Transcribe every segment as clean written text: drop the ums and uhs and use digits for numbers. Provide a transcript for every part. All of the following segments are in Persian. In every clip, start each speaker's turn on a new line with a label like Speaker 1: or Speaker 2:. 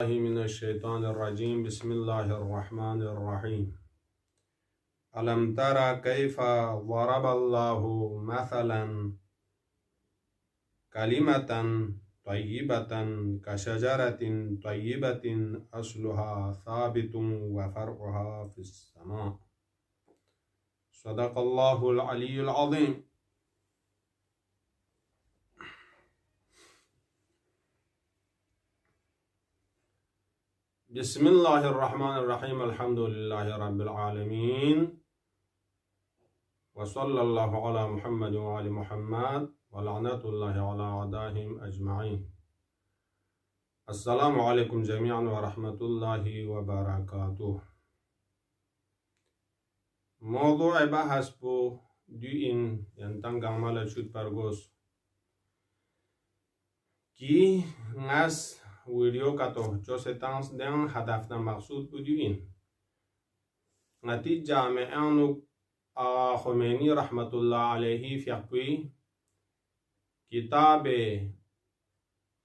Speaker 1: من الشيطان الرجيم. بسم الله الرحمن الرحيم. ألم ترى كيف ضرب الله مثلا كلمة طيبة كشجرة طيبة أصلها ثابت وفرعها في السماء. صدق الله العلي العظيم. بسم الله الرحمن الرحيم. الحمد لله رب العالمين، وصلى الله على محمد وعلى محمد، ولعنة الله على أعدائهم أجمعين. السلام عليكم جميعا ورحمة الله وبركاته. موضوع بحث بو دوئين ينتنگ عمل شد پرگوز کی ناس ویدیو کاتو جو ستانس دن هدفنا مقصود بودوئین نتیجه جامعانو خمینی رحمت الله علیه فیقوی کتاب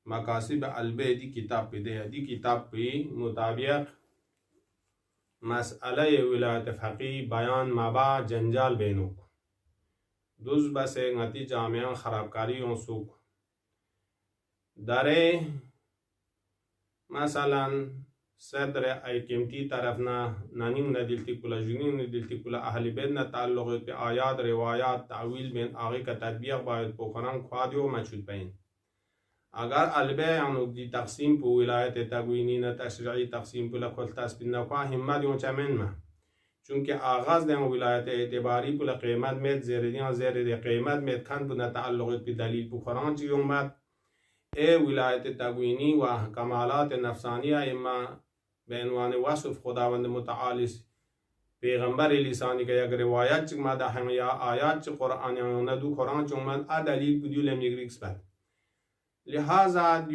Speaker 1: مقاصد البه دی کتاب پیده دی کتاب پی مطابق مسئله ولایت فقی بیان مبا جنجال بینوک دوز بس نتیجه جامعان خرابکاری اونسوک داره مثلا صدر ایکمتی طرفنا نانین ندلتی کلا جنین ندلتی کلا اهل بیت نا تعلق به آیات روایات تعویل بین آغی کا تطبیق باید بکنن خوادیو مچود بین اگر البه یعنی دی تقسیم پو ولایت تقوینی نا تشریعی تقسیم پو لکل تسبیل نکوا همت یون چمن ما چونکه آغاز دین ولایت اعتباری پو لقیمت مید زیردین زیر دی قیمت مید کن پو نا تعلق به دلیل بکنن چی یومد ولایت تقوینی و کمالات نفسانیه اما به عنوان وصف خداوند متعالی پیغمبر لسانی که یک روایت چک مدحن یا آیات چک قرآن یا ندو قرآن چک مد دلیل بدیو لمیگریکس بد لہذا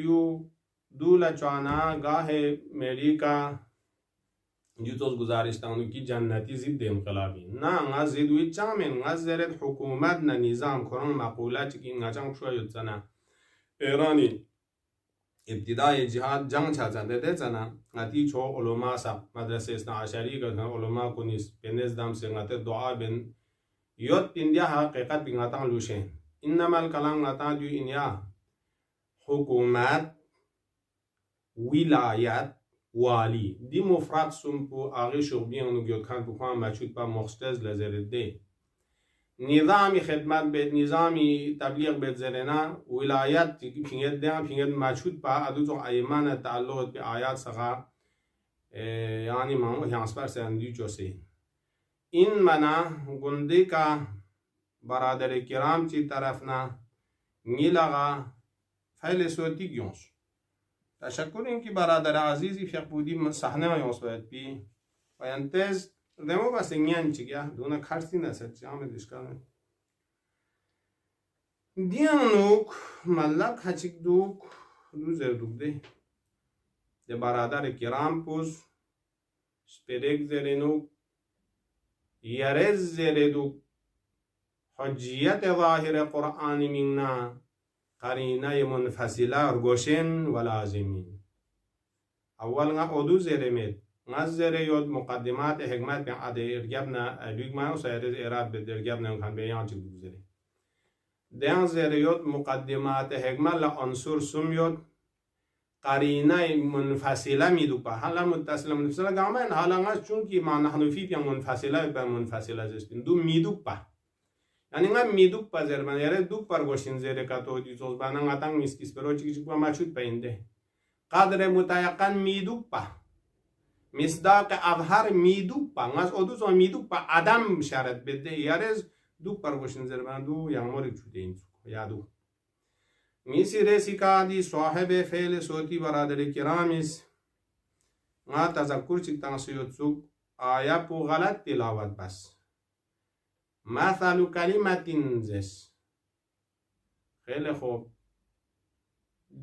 Speaker 1: دول چوانا گاہ میری کا جوتوز گزارشتانو کی جنتی ضد انقلابی نا نغا زیدوی چامن نغا زیرد حکومت نا نظام قرآن مقولات چکی نغا چنگ شوید سنا ایرانی ابتدای جهاد جنگ چاچنده ده چنا نتی چو علماء سب مدرسه اسنا عشری که علماء کنیس بینز دام سنگته دعا بین یود پندیا حقیقت بیناتان لوشین انما الکلام نتان دیو اینیا حکومت ولایت والی دی مفرد سنپو آغی شغبی انو گیود کن بکوان مچود پا مخستز لزرده نظامی خدمت بید نظامی تبلیغ بید زرنا ولایت پینگت دیان پینگت مچود پا ادو تو ایمان تعلق به آیات سخا یعنی مانو هیانس پر سندی چوسی این منا گنده کا برادر کرام چی طرفنا نیلغا فیل سوتی گیونس تشکر اینکی برادر عزیزی فیق بودی صحنه یونس باید بی و ینتز دمو بس نیان چیگه دونا کارتی نسد جامع دشکانه دیانوک ملک هچیک دوک روزر دوک ده برادر کرام پوز سپیدک زرینوک یرز زردوک حجیت ظاهر قرآن مننا قرینه منفصله ارگوشن و لازمین اول نگا ادو زرمید نظر یود مقدمات حکمت به عده ارگبنا لیگ مانو سایرز ایراد به درگبنا کن بیان چی بگذاری دیان زیر یود مقدمات حکمت لعنصر سم یود قرینه منفصله میدو پا حالا متصله منفصله گامن حالا نگاز چونکی ما نحنو فی پیا منفصله با منفصله زستین دو میدو پا یعنی نگا میدو پا زیر من یاره دو پر گوشین زیر کتو دیزوز با نگا تنگ میسکیس پرو چیک چیک با مچود پینده قدر متیقن میدو پا مصداق اظهر میدو پا ناز ادوز و میدو پا عدم شرط بده یارز دو پرگوشن زربندو یا موری چوده این یادو میسی ریسی که دی صاحب فعل صوتی برادر کرامیس نا تذکر چکتان سیود سوک آیا پو غلط تلاوت بس مثل کلمتین زس خیلی خوب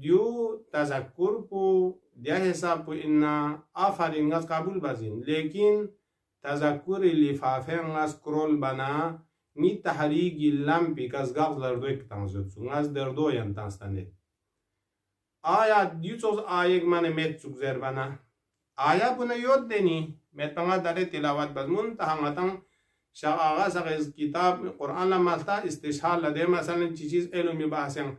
Speaker 1: دیو تذکر پو دیا حساب پو اینا آفرین از قبول بزین لیکن تذکر لفافه از کرول بنا نی تحریگی لمپی که از گاز لردوی کتانزود سو از دردوی انتانستانه آیا دیوچوز آیگ من مت چوک زر بنا آیا بنا یاد دنی متنا داره تلاوت بزمون تهمتن شا آغا سغز کتاب قرآن لمالتا استشهاد لده مثلا چی چیز علمی بحثن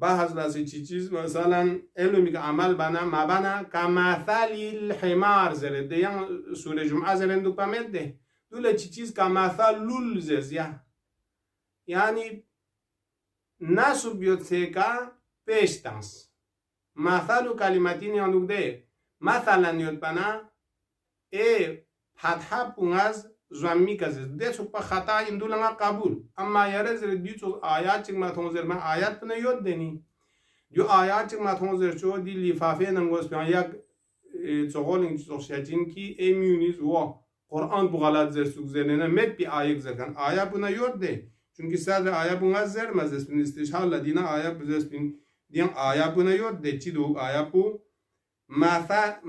Speaker 1: بحث لسی چی چیز مثلا علمی که عمل بنا ما بنا کمثل الحمار زره دیان سوره جمعه زرن دو پامد ده دوله چی چیز کمثل لول زیا یعنی ناسو بیوت سیکا پیشتنس مثل و کلمتین یانوک ده مثلا یاد بنا فتحه پونگز زمی کزیز ده سوپا خطا این دولنگا قبول اما یاره زر دیو چو آیات چک ما تونزر من آیات پنه یاد دنی دیو آیات چک ما تونزر چو دی لیفافه نمگوز پیان یک چغول این چو شجین کی ایمیونیز و قرآن بو غلط زر سوک زرنه مد بی آیک زرکن آیات پنه یاد ده چونکه صدر آیات پونگز زر مزد پین استشهاد لدینا آیات بزرس پین دیان آیات پنه یاد ده چی دو آیات پو مثلا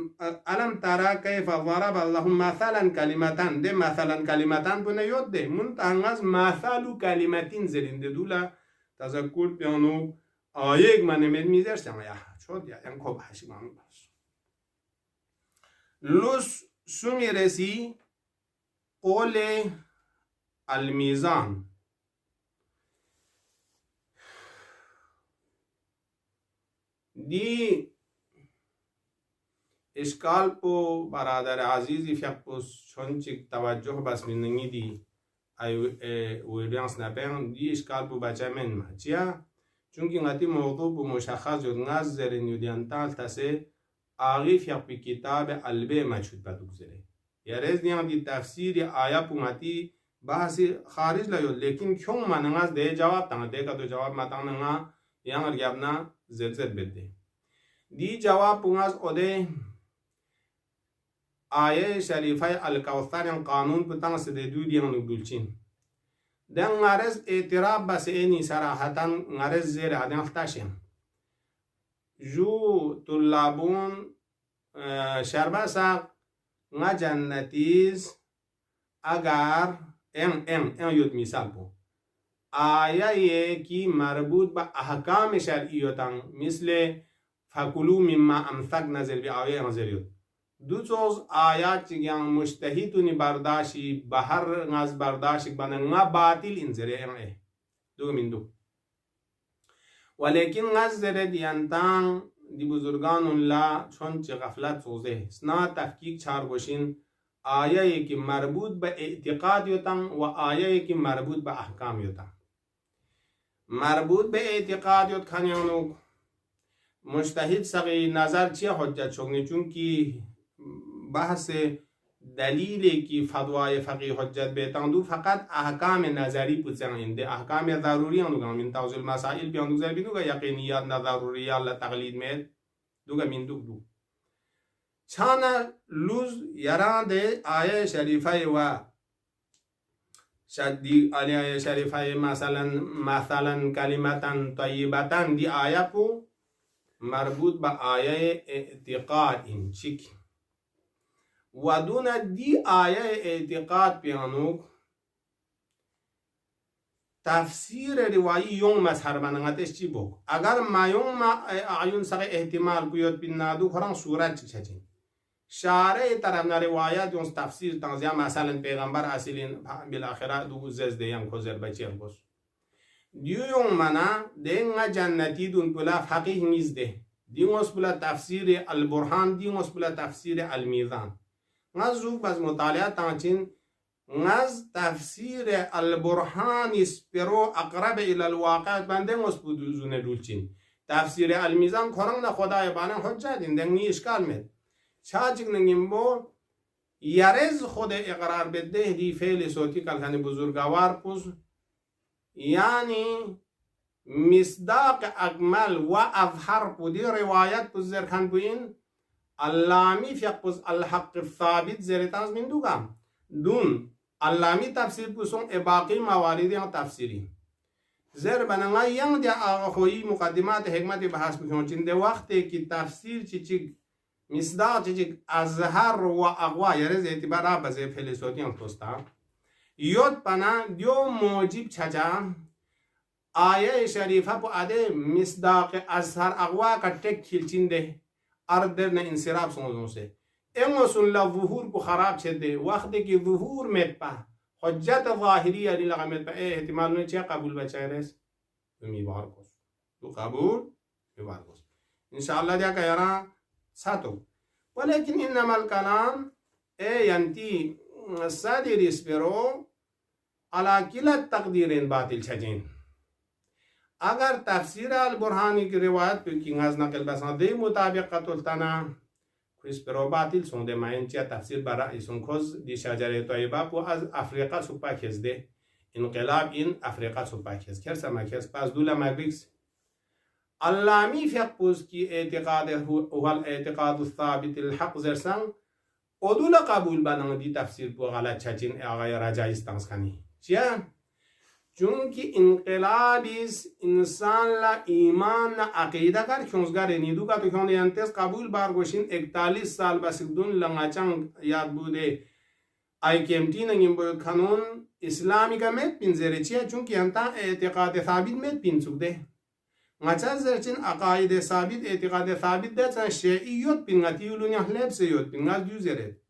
Speaker 1: ألم ترى كيف ضرب الله مثلا كلمتان ده مثلا كلمتان بنا يود ده منتهنغاز مثال كلمتين زرين ده دولا تذكر بيانو آيك من ميزر سما يا شود يا ينكو بحشي مانو بس لوس سمي رسي قول الميزان دي اشکال پو برادر عزیزی فیقپوس چون چک توجه بس مننگی دی ویدیانس نپیان دی اشکال پو بچه من ما چیا؟ چونکه نتی موضوع پو مشخص جد ناز زرین یودیانتال تسه آغی فیق پی کتاب البه مچود بدوک زره یا رز دیان دی تفسیر آیا پو نتی بحثی خارج لیود لیکن کیون ما نغاز ده جواب تانگا ده که دو جواب ما تانگا نغا یان ارگابنا زد بده دی جواب پو نغاز اوده آیه شریفه الکوثر قانون پتنگ سده دو دیان نگدولچین دن غرز اعتراف بس اینی صراحتا غرز زیر آدم اختاشیم جو طلابون شربا ساق nga jannatiz agar en yot misal po aya ye ki marbut ba ahkam shar'iyyatan misle fakulu mimma amsakna zel bi aya nazar yot دو چوز آیات چیگیان مجتهیتونی برداشی بهر ناز برداشی بنا نا باطل انزره ام دو من دو ولیکن ناز زره دیانتان دی بزرگان لا چون چه غفلت سوزه سنا تفکیک چار گوشین آیه کی مربوط به اعتقاد یوتن و آیه کی مربوط به احکام یوتن مربوط به اعتقاد یوت کنیانو مجتهد سقی نظر چیه حجت شونی چونکی بحث دلیلی کی فتوای فقیه حجت بیتاندو فقط احکام نظری پوچھیں دے احکام ضروری اندو گا من توضیح المسائل بیاندو زر بیدو گا یقینیات نہ ضروریات لتقلید میں دو گا من دو چھانا لوز یران دے آیه شریفه و شدی آیه شریفه مثلا کلمتا طیبتا دی آیه کو مربوط با آیه اعتقاد این چیک و دون دی آیه اعتقاد پیانوک تفسیر روایی یون مظهر بنگتش چی بوک اگر ما یون ما آیون سقی احتمال بیاد بینادو خران صورت چی چچین شارع طرف نا روایات یون تفسیر تنزیه مثلا پیغمبر اصیلین بالاخره دو زز دیان کوزر بچیر بوس دیون منا دینگا جنتی دون پلا فقیه نیزده دیونس پلا تفسیر البرهان دیونس پلا تفسیر المیزان ناز زوگ باز مطالعات تانچین ناز تفسیر البرهان اسپرو اقرب الى الواقع بنده مسبود زونه دولچین تفسیر المیزان کرنگ نا خدای بانه حجت این دنگی اشکال مید چاچک نگیم بو یارز خود اقرار بده دی فعل صوتی کلخانی بزرگوار پوز یعنی مصداق اکمل و اظهر پودی روایت پوز زرخان بوین اللامی فیقپوز الحق ثابت زرتانز من دوگام دون اللامی تفسیر پوسون باقی مواردی تفسیری زر بنانا ینگ دی آخوی مقدمات حکمت بحث بکنون چند وقت کی تفسیر چیچی مصداق چیچی اظهر و اقوا یرز اعتبار بزه فعل صوتی هم توستا یود پنا دیو موجب چچا آیه شریفه پو اده مصداق اظهر اقوا کا ٹک کھلچین دے اردر نے انصراف سمجھوں سے امو سن لا ظهور کو خراب چھد دے وقت کی ظهور میت پا حجت ظاہری علی لگا میت پا اے احتمال نے چا قبول بچائے رس می بار کو تو قبول می بار کو انشاءاللہ جا کہ یرا ساتو ولكن انما الكلام اے ینتی صدر اسپرو على كلا التقديرين باطل چھجین اگر تفسیر البرهانی کی روایت پہ کی از نقل بسان دے مطابق قتل تنا کس پر باطل سون دے ماین چیا تفسیر برا ایسون خوز دی شجره طیبه پو از افریقا سوپا کھز دے انقلاب این افریقا سوپا کھز کر سما کھز پس دولا مغربس اللامی فقه پوز کی اعتقاد هو الاعتقاد الثابت الحق زرسان ودولا قبول بنان دی تفسیر پو غلط چچین آغای رجایستانس کنی چیا چونکہ انقلاب اس انسان لا ایمان نا عقیدہ کر کھونزگر نیدو کا تو کھون ینتیز قبول بارگوشین 41 سال بسکدون لنگا چنگ یاد بودے آئی کیمٹی نگیم بود قانون اسلامی کا میت پین زیرے چیئے چونکہ ینتا اعتقاد ثابت میت پین سک دے ngacaz zercin akaide sabit etikade sabit de sen şiiyot bin ngatiyulun yahleb seyot bin ngaz düzeret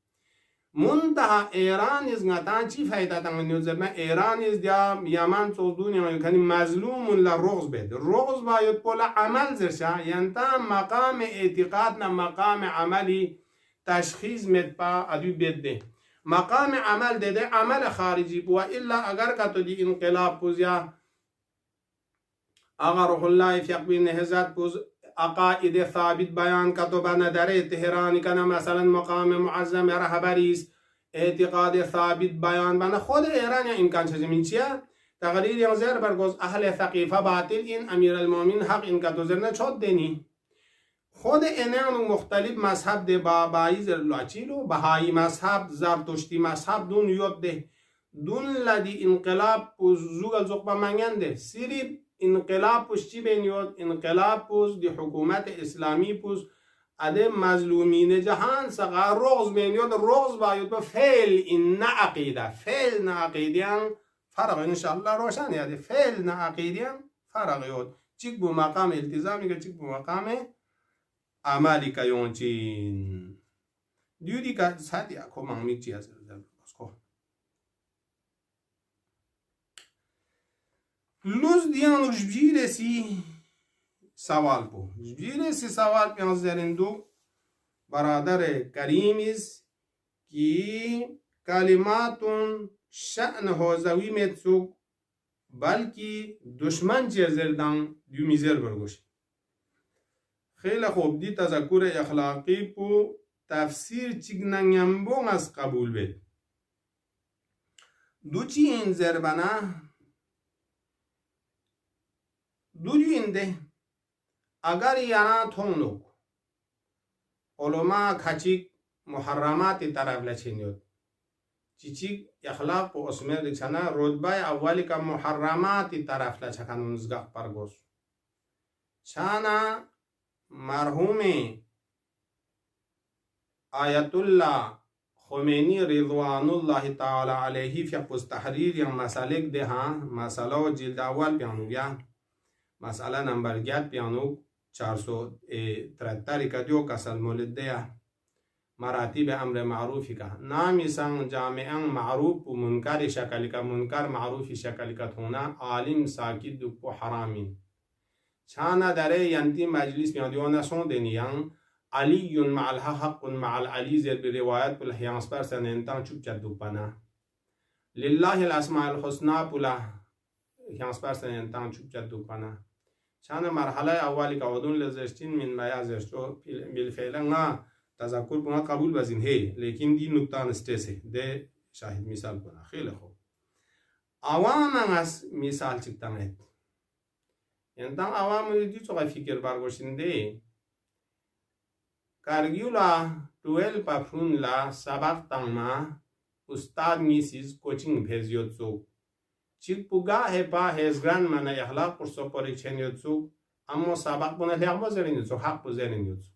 Speaker 1: muntaha İran iz ngatan çi fayda tangen yozerme İran iz dia yaman çozdun yani kani mazlumun la roz bed roz bayot pola amal zerşa yanta maqam etikad na maqam amali تشخیص مدپا ادو bedde maqam amal dede amal kharici bu illa agar ka to di inqilab puzya آقا روح الله فقبی نهزت پوز عقاید ثابت بیان کتو بنا داره تهرانی کنه مثلا مقام معظم رهبریست اعتقاد ثابت بیان بنا خود ایران یا امکان چه زمین چیه تقریر یا زیر برگوز اهل ثقیفه باطل این امیر المومن حق این کتو زرنه چود دینی خود اینان مختلف مذهب ده بابایی زرلوچیلو بهایی مذهب زرتشتی مذهب دون یود ده دون لدی انقلاب پوز زوگل زقبا منگنده سیری انقلاب پوز چی بینیود انقلاب پوز دی حکومت اسلامی پوز اده مظلومین جهان سقا رغز بینیود رغز باید با فعل این نعقیده فعل نعقیدیان فرق انشاءالله روشن یاده فعل نعقیدیان فرق یود چیک بو مقام التزامی که چیک بو مقام عملی که یونچین دیودی که ساتی اکو مانگمیک چی هست لوز دیان جبیرسی سوال پو جبیرسی سوال پیان زرندو برادر کریمیز کی کلماتون شأن حوزوی میتسوک بلکی دشمن چیزردن دیو میزر برگوش خیلی خوب دی تذکر اخلاقی پو تفسیر چیگننگمبون از قبول بید دو چی این زربنه دوجوینده اگر یانا تونوک علماء کچیک محرمات طرف لچینیود چیچیک اخلاق و اسمر لچانا رتبه اولی که محرمات طرف لچکن نزگاه پرگوز چانا مرحوم آیت الله خمینی رضوان الله تعالی علیه فی پوز تحریر یا مسالک ده ها مساله و جلد اول پیانو بیا مسئله نمبر 7 پیانو 473 کا دیو کسل مولد دیا مراتب امر معروفی کا نامی سنگ جامعاً معروف و منکر شکل کا منکر معروفی شکل کا تھونا عالم ساکت و حرامین چانا داره ینتی مجلس پیان دیوانا سون دینیان علی مع الحق مع العلی زیر بروایت پل حیانس پر سنینتان چوب چدو پنا لله الاسماء الحسنى پلا حیانس پر سنینتان چوب چدو پنا چانا مرحله اولی که ودون لزشتین من مایا زشتو بالفعلا نا تذکر بنا قبول بزین هی لیکن دی نکتان استیسه ده شاهد مثال بنا خیلی خوب عوام از مثال چکتانید ینتان عوام دی چوغا فکر برگوشنده کارگیولا 12 پفرون لا سبق تنما استاد میسیز کوچینگ بهزیود سو چیک پوگا هپا هزگران من اخلاق پرسو پریچن یوتسو اما سبق بنا لیاق بزرین یوتسو حق بزرین یوتسو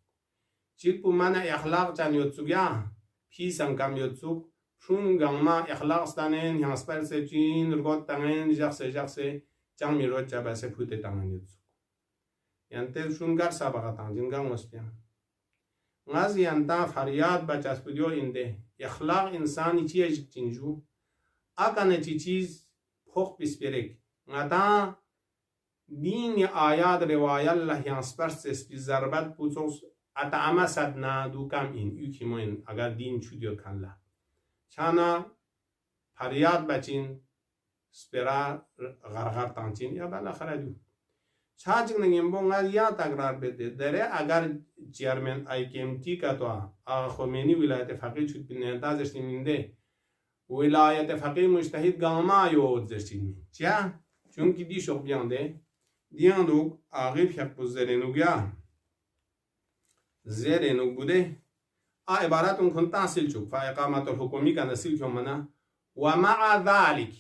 Speaker 1: چیک پو من اخلاق چن یوتسو یا پیسن کم یوتسو شون گما اخلاق ستانین هنسپر سچین رگوت تنین جخسه جان میرود جا بسه پوت تانگید ینته شونگر سابقه تانجینگا مسپیم غاز ینتا فریاد بچاس پودیو اینده اخلاق انسانی چیه چینجو اکنه چی چیز پخ بیسپیرک غتا دین آیات روایت الله یانسپرس اسپی ضربت پوچوس اتعما صدنا دو کم این یکی موین اگر دین چودیو کنلا چانا فریاد بچین سپرا غرغر تانچین یا بالاخره دو چاچنگ نگیم بونگا یا تکرار بده داره اگر چیرمن IKMT کا تو خمینی ولایت فقیه چود بیننده زشتی مینده ولایت فقیه مجتهد گاما یود زشتی مین چیا؟ چونکی دی شوق بیانده دیاندوک آغیب حق زرینوگ یا زرینوگ بوده عبارت اون کن تحصیل چوک فا اقامت الحکومی کا نسیل کیوں منا ومع ذالک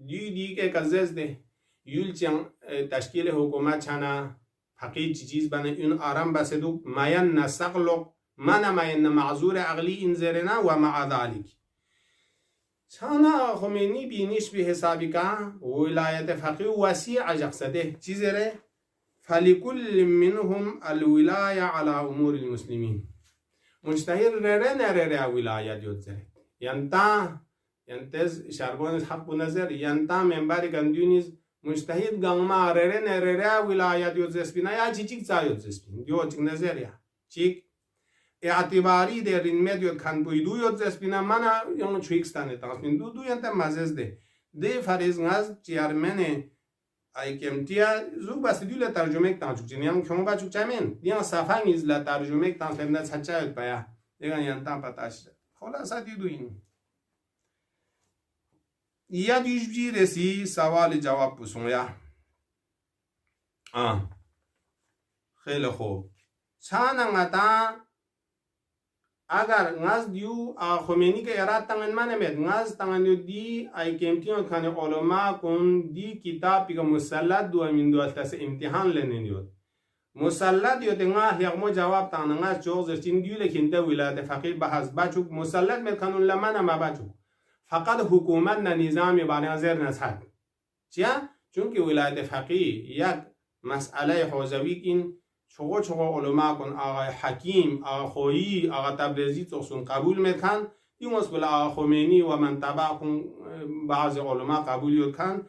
Speaker 1: دی که کزز ده یول چن تشکیل حکومت چنا فقیه چیز بنا اون آرام بسدو ماین نسقلق من ماین معذور عقلی این زرنا ومع ذالک چانا خمینی بینیش به حسابی که ولایت فقیه وسیع جقصده چیزره فلکل منهم الولایه على امور المسلمین مجتهد رره نره ولایت یود زره ینتز شربون حق نظر ینتا منبر گندونیز مجتهد گنما رره نره ولایت یود زسپینا یا چیک چا یود زسپین دیو چیک نظر یا چیک اعتباری در این مدیوت کن بویدو یود زسپینا منا یون چویکستانه تاسپین دو ینتا مزز ده فریز غاز چیرمن IKMT زو بس دیو ل ترجمه کتان چوک چنیام کیوں با چوک چمن دیان صفحه نیز ل ترجمه کتان فهمنا چچا یود پیا دیگه ینتا پتاش خلاصا دیدو این یا دیجی رسی سوال جواب پوسون یا خیلی خوب چاننگتا اگر غاز دیو خمینی که اراد تنگن منمید غاز تنگن دیو دی IKMT کن علماء کن دی کتاب پیگا مسلط دو امین دو اتلاس امتحان لنن دیود مسلط دیو تنگا هیغمو جواب تنگن غاز چوغ زرچین دیو لکن تا ولایت فقیه بحث بچوک مسلط مید کنون لمن ما بچوک فقط حکومت نه نظام بانه زیر نصحت چیا؟ چونکه ولایت فقیه یک مسئله حوزوی این چوغو علماء کن آقای حکیم آقای خویی آقای تبریزی توسون قبول میکن این مسئله آقای خمینی و من تبع کن بعض علماء قبول یود کن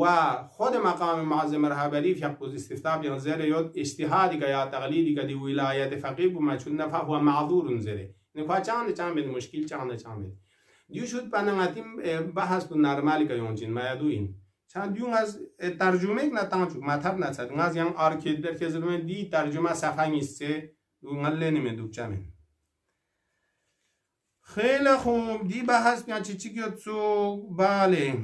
Speaker 1: و خود مقام معظم رهبری فی حق استفتاء بیان زیر یود اجتهادی که یا تقلیدی که دی ولایت فقیه بما چون نفع هو معذور زیره نکوه چند بید مشکل چند بید دیو شد پننگاتیم بحث کن نرمالی که یونچین مایدو این چند دیون از ترجمه یک نتان چوک مطب نتسد از یان آرکید در که زلمه دی ترجمه صفحه نیسته دو غله نمیدو چمین خیلی خوب دی بحث بیان چی کیوت سو بله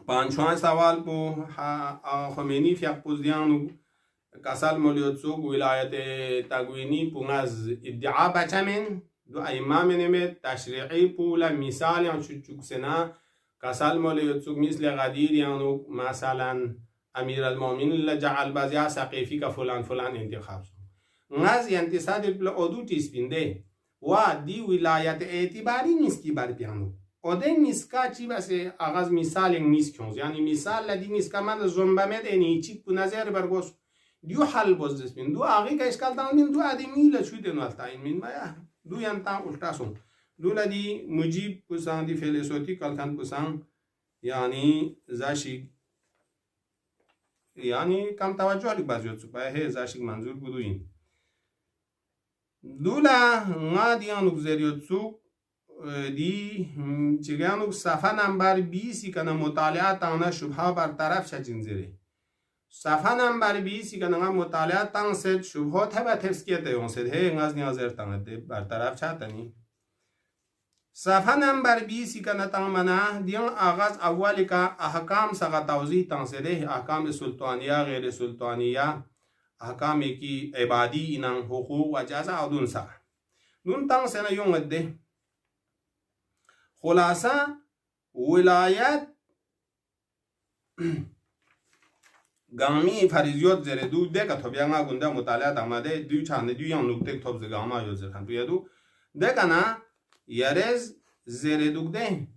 Speaker 1: پانچوان سوال کو خمینی فیق پوزدیانو کسال مولیوت سو ولایت تگوینی پونگز ادعا بچمین دو ایمام نمید تشریعی پولا مثال یان چوک سنا کسال مولیوت سو مثل غدیر یانو مثلا امیر المومنین لجعل بازیا سقیفی که فلان انتخاب سو غز ینتصاد بلا ادو تیس بینده و دی ولایت اعتباری نیسکی بر پیانو اده نیسکا چی بسه آغاز مثال نیست کنز یعنی مثال لدی نیسکا من زنبمید اینی چیک پو نظر برگوز دیو حل بازدست بین دو آغی که اشکال دان بین دو ادمی لچوی دنو التاین بین بایا دو ینتا التا سون دو لدی مجیب پسان دی فیلسوتی کلکن پسان یعنی زاشی یعنی کم توجه لی بازیوت سو پایه ہے زاشی منظور بودو این دولا nga diyanuk zeriyotsu di chiganuk safa number 20 kana mutaliat tangna shubha bartaraf shachin zeri safa number 20 kana nga mutaliat tang set shubha thaba tefskiyete yon set he ngaz niazer tang de bartaraf chatani safa number 20 kana tang mana diyan agaz awwal ka ahkam saga tawzih tang sede ahkam sultaniya ghair sultaniya احکام کی عبادی انان حقوق و جزا ادون سا نون تان سنا یون ده خلاصہ ولایت گامی فریضیات زره دو ده که توبیانگا گنده مطالعات آمده دو چانده دو یان نکته توب زگاما یوز زرخن بیادو ده کنا یرز زره دو ده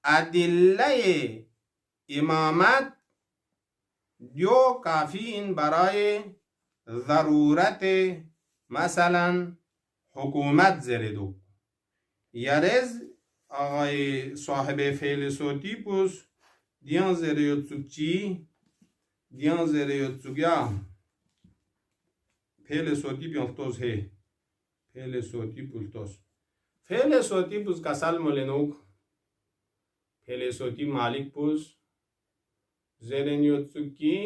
Speaker 1: ادله امامت دیو کافی این برای ضرورت مثلا حکومت زردو یارز آقای صاحب فعل صوتی پوس دیان زریوتسوک چی؟ دیان زریوتسوک یا فعل صوتی پیانتوز ہے فعل صوتی پولتوز فعل صوتی پوس کسال مولنوک فعل صوتی مالک پوس زرینیوتسوک کی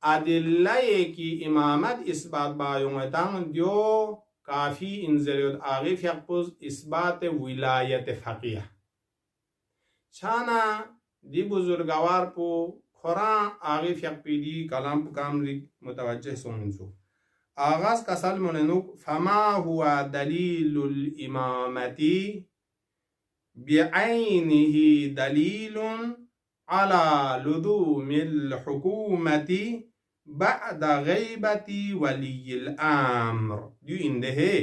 Speaker 1: ادله کی امامت اثبات بایومتان دیو کافی انزلیت آغیف یقبوز اثبات ولایت فقیه چانا دی بزرگوار پو قرآن آغیف یقبیدی کلام پو کامری متوجه سونسو آغاز کسل مننوک فما هو دلیل الامامتی بعینه دلیل على لزوم الحكومة بعد غیبت ولی الامر دیو اینده ہے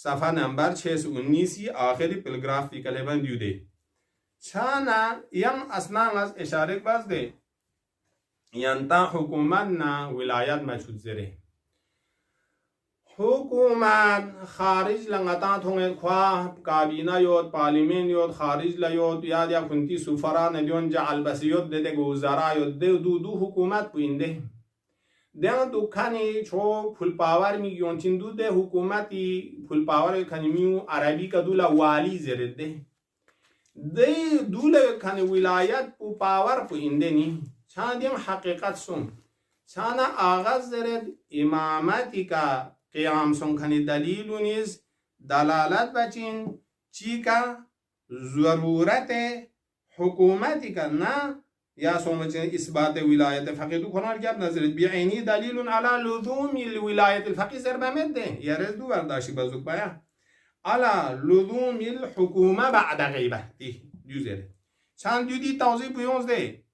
Speaker 1: صفحہ نمبر 619 آخری پلگراف کی کلمن دیو دے چانا یم اسنان از اشارک باز دے ینتا حکومت نا ولایت مشود زره حکومت خارج لنگتا تھونگت خواہ کابینہ یود پارلیمین یود خارج لیود یاد یا کنتی سفرا ندیون جعل بسیود دے دے گوزارا یود دے دو حکومت پوینده دیان دوکانی چو پول پاور میگیون چین دو ده حکومتی پول پاور کنی میو عربی کا دولا والی زرد ده دولا کنی ولایت پو پاور پو اینده نی چان دیم حقیقت سن چانا آغاز زرد امامتی کا قیام سن کنی دلیلو نیز دلالت بچین چی کا ضرورت حکومتی کا نا یا سومچن اثبات ولایت فقیه دو کنار کیا نظرت بعینی دلیل علی لزوم الولایت الفقیه زربمت ده یا رز دو برداشتی بزرگ بایا علی لزوم الحکومه بعد غیبه دیو زره چند دیو دی توضیح بیونز ده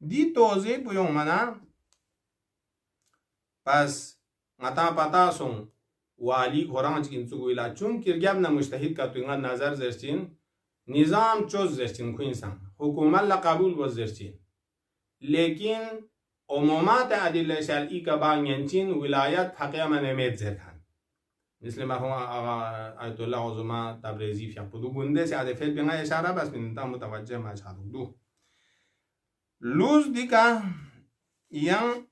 Speaker 1: دی توضیح بیون منا پس متا پتا سون والی قرآن چکین سگویلا چون کرگیب نمجتهید که تو اینگا نظر زرچین نظام چوز زرچین کو انسان حکومت لقبول باز زرچین لیکن عمومات ادله شرعی کا بانگنچین ولایت فقیه من امید زرکن مثل مرحوم آقا آیت الله عظما تبریزی فیق بدو گنده سے عدفیت بینگا اشاره بس بینتا متوجه مجهد دو لوز دیکا یان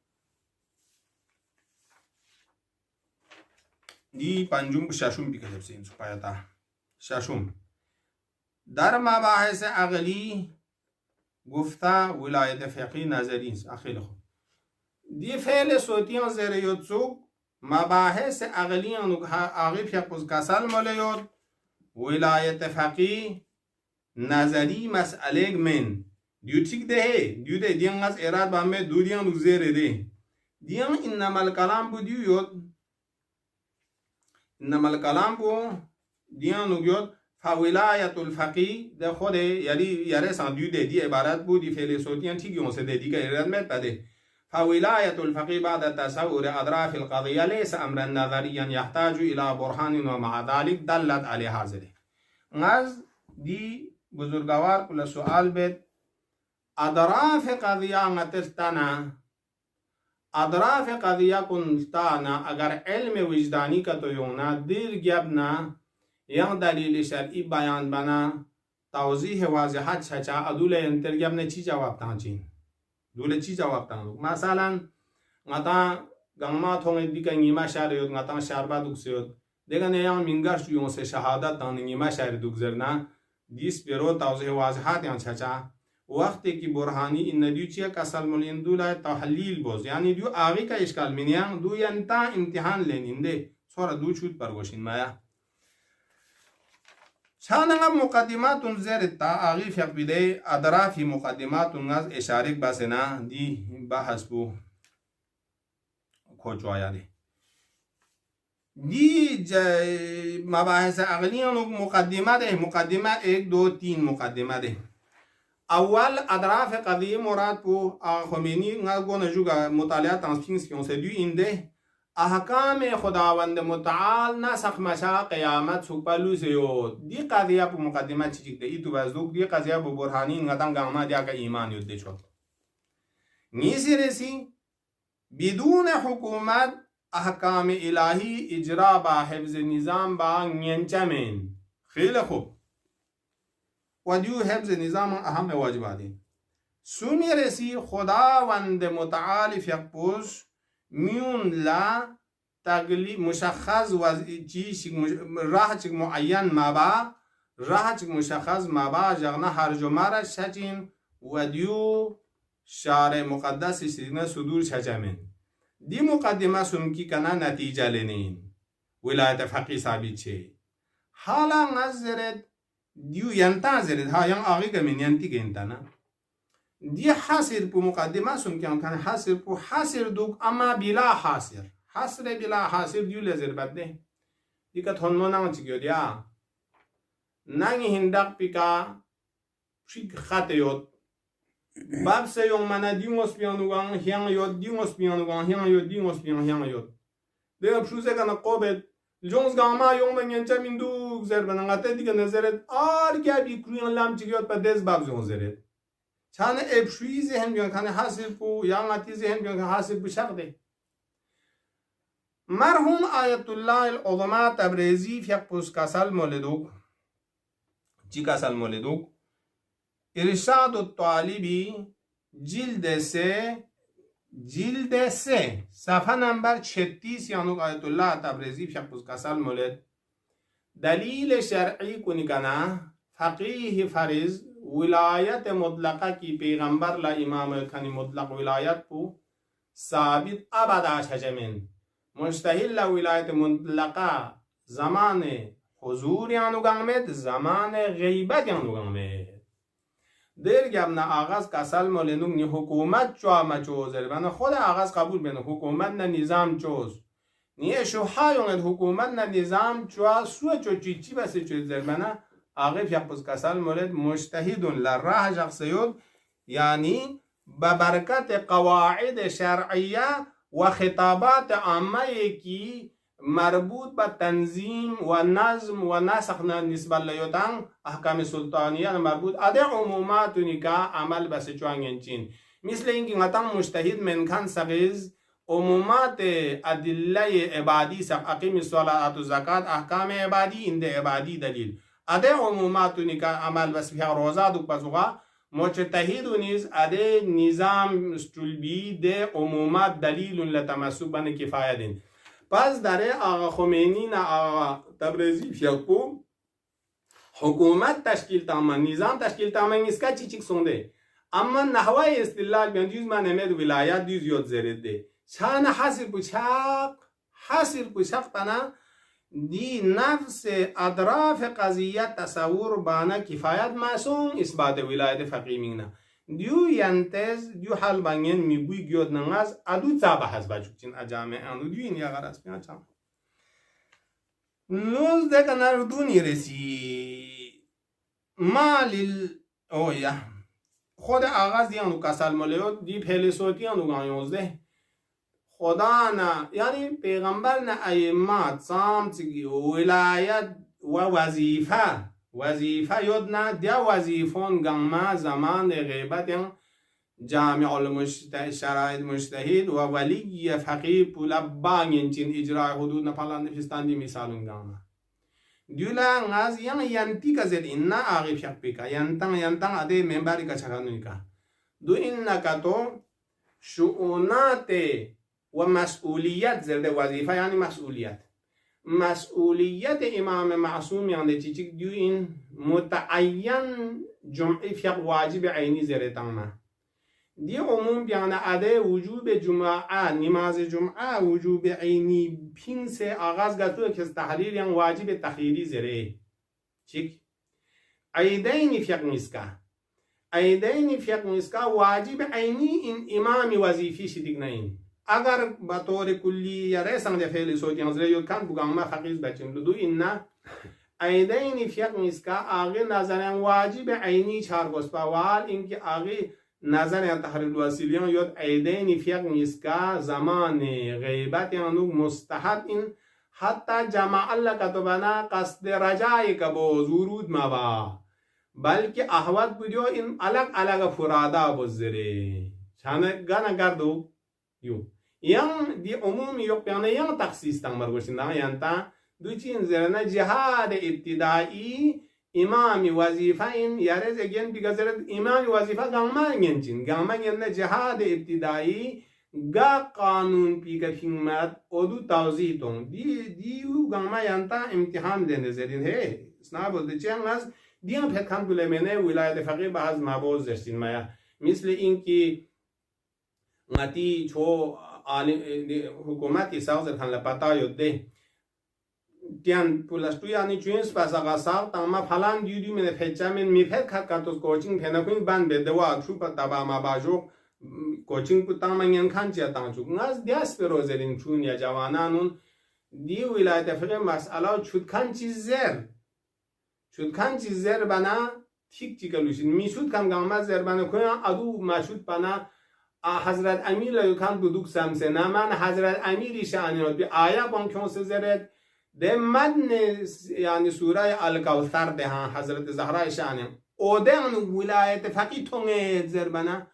Speaker 1: دی پنجم ششم بکتب سے انسو پایتا ششم در مباحث عقلی گفتا ولایت فقی نظری اخیل خود دی فعل صوتیان زریوت سوک مباحث عقلیان آغی فقوز کسل ملیود ولایت فقی نظری مسئله من دیو چیک ده دیو ده دیان از اراد بامه دو دیان دو زیر ده دیان انما الکلام بو دیو یود انما الکلام بو دیان نو یود فولایت الفقی ده خود یاری ساندیو ده دی عبارت بود دی فعل صوتیان ٹھیک یوں سے دے دی کا اراد میں پدے فولایت الفقی بعد تصور اطراف القضیہ لیس امرا نظریا يحتاج الى برهان ومع ذلك دلت علی حاضر غز دی بزرگوار کل سوال بیت اطراف قضیہ نتستانا اطراف قضیہ کنستانا اگر علم وجدانی کا تو یونا دیر گیبنا یان دلیل شرعی بیان بنا توضیح واضحات چچا ادول انترگیب نے چی جواب تانچین دول چی جواب تانو مثلا ngata gangma thong di ka ngima shariot ngata sharba duksiot dega ne yang mingash yung se shahadat tan ngima shari dukzerna dis pero tawzih wazihat yan chacha وقت کی برهانی این ندیو چیه کسل مولین دولا تحلیل باز یعنی دیو آغی کا اشکال منیان دو ینتا امتحان لیننده سورا دو چود پرگوشین مایا چانگا مقدماتون زیر تا آغی فیق بیده ادرافی مقدماتون از اشارک باسنا دی بحث بو کھوچو آیا دی مباحث عقلیان مقدمه ده مقدمه 1 2 3 مقدمه ده اول اطراف قضیه مراد پو خمینی گونه جوگا مطالعه تانسپینس کیون سے دیو اینده احکام خداوند متعال نسخ مشا قیامت سوپلو سیو دی قضیه په مقدمه چیک دی تو بازدوک دی قضیه په برهانی نگتن گاما دیا که ایمان یده شد نیسی رسی بدون حکومت احکام الهی اجرا با حفظ نظام با نینچمین خیلی خوب و دیو حفظ نظام اهم واجباتی سومی رسی خداوند متعال فیقپوش میون لا تقلیب مشخص و چیش راه چک معین مابا راه چک مشخص مابا جغنا هر جمعه شچین و دیو شارع مقدس سیدنا صدور شجمن دی مقدمه سنکی کنا نتیجه لنین ولایت فقی ثابت چه حالا نظرت دیو ینتا زرد ها ین آقی کمین ینتی که انتا دی حاصر پو مقدمه سنکی کن حاصر پو حاصر دوک اما بلا حاصر حاصر بلا حاصر دیو لزر بده دی که تونمو نام چگیو دیا ننگی هندق پیکا شیک خط یود باب se yung mana dimos pianugang hyang yod dimos pianugang hyang yod dimos piang hyang yod de apshuse kana qobet jons gama yung manyancha mindu zerban ngate diga nazeret ar kya bi kruyan lam chigyot pa des bab zon zeret chane epshui zehen bian kana hasil pu yang ati zehen bian kana hasil pu shaqde مرحوم آیت الله العظما تبریزی فیق پوس کسل مولدوک چی کسل مولدوک ارشاد الطالبی جلد سه صفحه نمبر 36 یانوک آیت الله تبریزی فیق پوس کسل مولد دلیل شرعی کنی کنا فقیه فریض ولایت مطلقه کی پیغمبر لا امام کنی مطلق ولایت پو ثابت ابدا شجمن مستحیل ولایت مطلقه زمان حضور یانو گامد زمان غیبت یانو گامد در گمنا آغاز کسل مولنوک نی حکومت چوا مچوزر بنا خود آغاز قبول بنا حکومت نه نظام چوز نی شوحایون حکومت نه نظام چوا سو چو چی بس چوزر بنا آغاز یقص کسل مولد مجتهد لراه شخصیود یعنی ببرکت قواعد شرعیه و خطابات عامه کی مربوط به تنظیم و نظم و نسخ نسبت لیوتن احکام سلطانیه مربوط اده عمومات نکا عمل بس چوانگین چین مثل اینکه غتن مجتهد منکن سقیز عمومات ادله عبادی سق اقیم الصلاة و زکات احکام عبادی اند عبادی دلیل اده عمومات نکا عمل بس فیها روزا دوک بزوغا مجتهد و نیز اده نظام استلبی ده عمومات دلیل لتمسک بن کفایه دین پس داره آقا خمینی نه آقا تبریزی فیقو حکومت تشکیل تامان نظام تشکیل تامان اسکا چی چیک سونده اما نحوه استدلال بیان دیوز من امید ولایت دیوز یاد زرد ده چانه حاصل پوشاق تنا دی نفس اطراف قضیه تصور بانا کفایت معصوم اثبات ولایت فقیه میگنا دیو ینتز دیو حال بانین میگوی گیود نغاز ادو تابه هست بچوک چین اجامه اندو دیو این یا غرص بیان چام نوز دکا نردونی رسی مالیل اویا خود آغاز دیانو کسل ملیود دی پهلی صوتی اندو گانیوزده خدا نه یعنی پیغمبر نه ایمات سامتگی ولایت و وظیفه یاد نه دیا وظیفون گما زمان غیبت یعنی جامع المجتهد شرایط مجتهد و ولی فقیه پولا بانگین چین اجرای حدود نپالا نفستان دی مثالون گاما دیولا ناز ینتی که زد اینا آغیب شک پیکا ینتن اده ممبری که چکانوی که دو اینا که تو شؤونات و مسئولیت زرده وظیفه یعنی مسئولیت امام معصوم یعنی چیچک دیو این متعین جمعی فیق واجب عینی زرده تنما دی عموم بیانه اده وجوب جمعه نماز جمعه وجوب عینی پین سے آغاز گتوه که تحریر یعنی واجب تخیری زره چیک عیدین فیق نیسکا واجب عینی این امام وظیفی شدیگ نین اگر بطور کلی یا رسم ده فعل صوتی نظره یود کن بگم ما فقیز بچیم لدو این نه عیدین فیق نیسکا آغی نظرین واجب عینی چار گسپاوال اینکه آغی نظر تحریر الوسیلیان یاد عیدین فیق نیسکا زمان غیبت یانو مستحب این حتی جمع لکتبنا قصد رجای که با زورود موا بلکه احوات بودیو این الگ فرادا بزره چانه گانا گردو یو yang di umum yok piana yang taksis tang margosin dang yanta ducin zerna jihad ibtidai imami wazifa in yarez again bigazeret imami wazifa gangma ngencin gangma ngenna jihad ibtidai ga kanun pika fingmat odu tawzi tong di gangma yanta imtihan dende zerin he snabol de chengas diam pekam gulemene wilayat faqih baz maboz zersin maya misli inki ngati cho حکومتی ساز خان لپتا یوده دیان پولستو یعنی چونس پس آقا ساق تاما فلان دیودی من فچا من میفت خط کتوس کوچینگ پناکوین بان بده و اکشو پتا با ما باجو کوچینگ پتا من خان چیا تانچو ناز دیاس پروزرین چون یا جوانانون دی ولایت فقه مسئله چود کن چیز زر بنا تیک تیکلوشین میشود کم گامت زر بنا کویا ادو مشود بنا حضرت امیر لایکان دودوک سمسنا من حضرت امیری شانیات بی آیا بانکیون سزرد ده مدن یعنی سوره الکوثر ده حضرت زهرا شانیم او ده ولایت فقی تونگ زربنا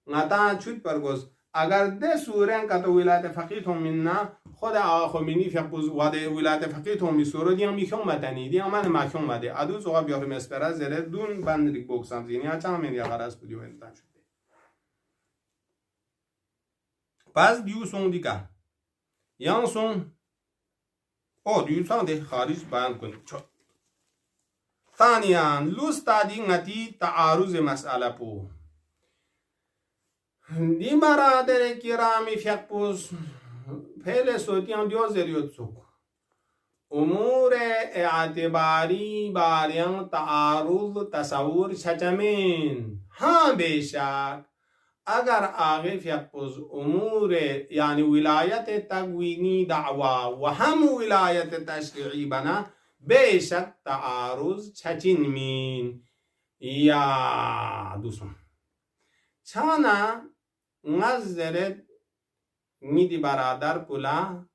Speaker 1: نتا چود پرگوز اگر ده سوره کتا ولایت فقی تونگ مننا خود آقا خمینی فقوز واده ولایت فقی تونگ می سوره دیگه میکیون مدنی دیگه من مکیون مده ادو سوها بیارم اسپرا زرد دون بندریک بوکسام زینی ها چند من یا غرص بودیو انتان شد Pas diu son dika. Yang son. Diu son de kharij bayan kun. ثانيا لوستا دي ngati تعارض مسألة پو. دی برادر کرامی فقپوس پهل سوتیان دیو زریوت سوک. امور اعتباری باریان تعارض تصور چچمین. हाँ बेशक اگر آغی فیقپوز امور یعنی ولایت تقوینی دعوا و هم ولایت تشریعی بنا بیشک تعارض چچین مین یا دوستان چانا نظرت میدی برادر پولا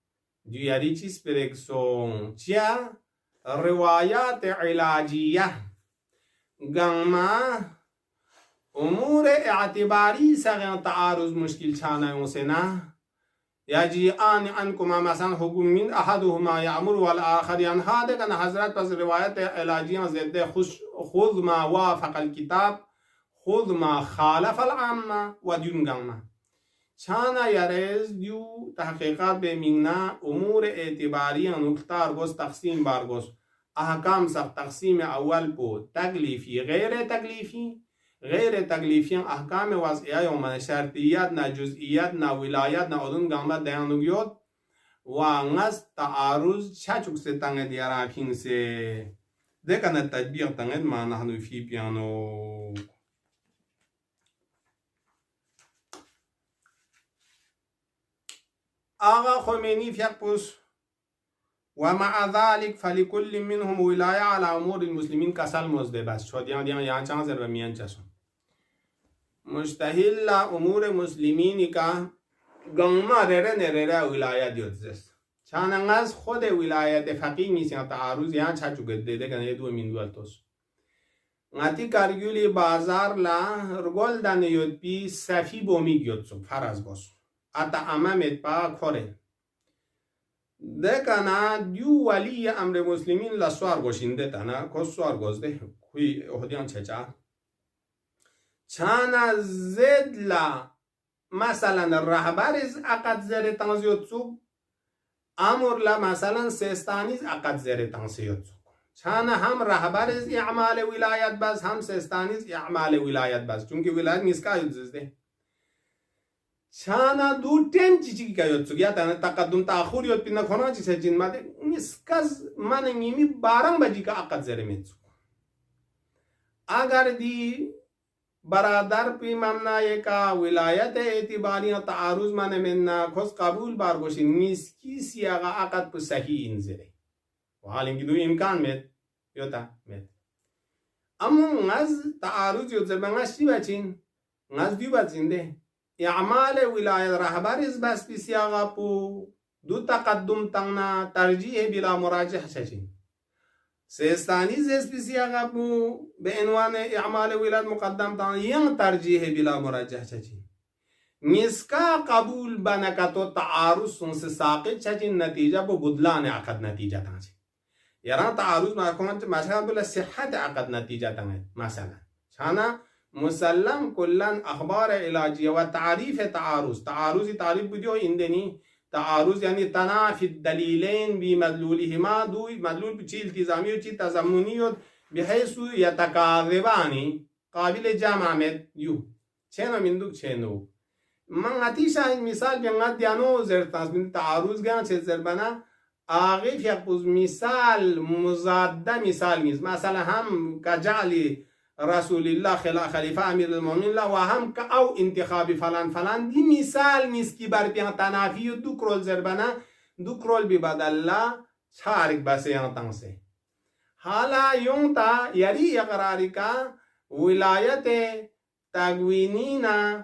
Speaker 1: دیاری چیز پرکسون چیا روایات علاجیه گنما امور اعتباری سغن تعارض مشکل چانه اونسنا یجیعان انکما مثلا حکم من احدهما یعمر والآخر ینها دکن حضرت پس روایت علاجیان زده خذ ما وافق الكتاب خذ ما خالف العامه و دیونگانما چانه یرز دیو تحقیقات به مینا امور اعتباری نکتار گوز تقسیم بارگوز احکام سخت تقسیم اول پو تکلیفی غیر تکلیفی غیر تکلیفیان احکام وضعیه یومن شرطیت نه جزئیت نه ولایت نه ادون گامت دیانوگیوت و نز تعارض چچوک سے تنگ دیارا پین سے دکن تطبیق تنگ ما نحنو فی پیانو آغا خمینی فیقپوس ومع ذلك فلكل منهم ولاية على أمور المسلمين كسل مزدبس شد يعني چند و میان چسون مستحيل امور مسلمین کا گنما نره ولایت دیوتزست چند از خود ولایت فقیه میسیان تعارض یان چچو گده کنه دو من دوالتوس نتی کارگولی بازار لا رگول دن یود بی صفی بومی گیوتسو فرض باس اتا امامت با کره دکنا دیو ولی امر مسلمین لسوار گوشینده تانا کس سوار گوزده کوی احدیان چچا چانا زد لا مثلا رهبرز اقد زر تنزیوتسو امر لا مثلا سیستانیز اقد زر تنزیوتسو چانا هم رهبرز اعمال ولایت بس هم سیستانیز اعمال ولایت بس چونکه ولایت نیسکا یوزده چانا دو تن چیچی که یاد سوگیا تنه تقدم تأخیر یاد پینا کنه چیزه جن ماده نیسکاز من نیمی باران بجی که عقد زره میتسو اگر دی برادر پی ممنای کا ولایت اعتباری تعارض من مننا کس قبول بارگوشی نیسکی سیاغا عقد پو صحیح این زره و حال اینکه دو امکان مید یوتا مید اما از تعارض یاد زربنگاش چی بچین نزدیو بزنده اعمال ولایت رهبریز بس بسیاغا پو دو تقدم تنگنا ترجیح بلا مراجح ششین سیستانی زیست بسیاغا پو به عنوان اعمال ولایت مقدم تنگنا ین ترجیح بلا مراجح ششین مسکا قبول بنکتو تعارض سنس ساقط ششین نتیجه بو بدلان عقد نتیجه تنگشین یران تعارض معکومت مثلا بلا صحت عقد نتیجه تنگشین مثلا شانا مسلم کلن اخبار علاجیه و تعریف تعارضی تعریف بدیو ایندنی تعارض یعنی تنافی الدلیلین بی مدلولهما دو مدلول چی التزامی و چی تضمنی و بحیث یتکاذبانی قابل جمع مد یو چنو مندوک چنو من اتیشا این مثال بیانگاد دیانو زرتانس من تعارض گیان چه زربنا آغیف یقوز مثال مزاده مثال میز مثلا هم کجعلی رسول الله خلیفه امیر المؤمنین لا و هم که او انتخاب فلان فلان دی مثال نیستی بر بیان تنافی و دو کرول زربنا دو کرول بی بدل چارک بسه یان تنسه حالا یون تا یری اقراری کا ولایت تگوینینا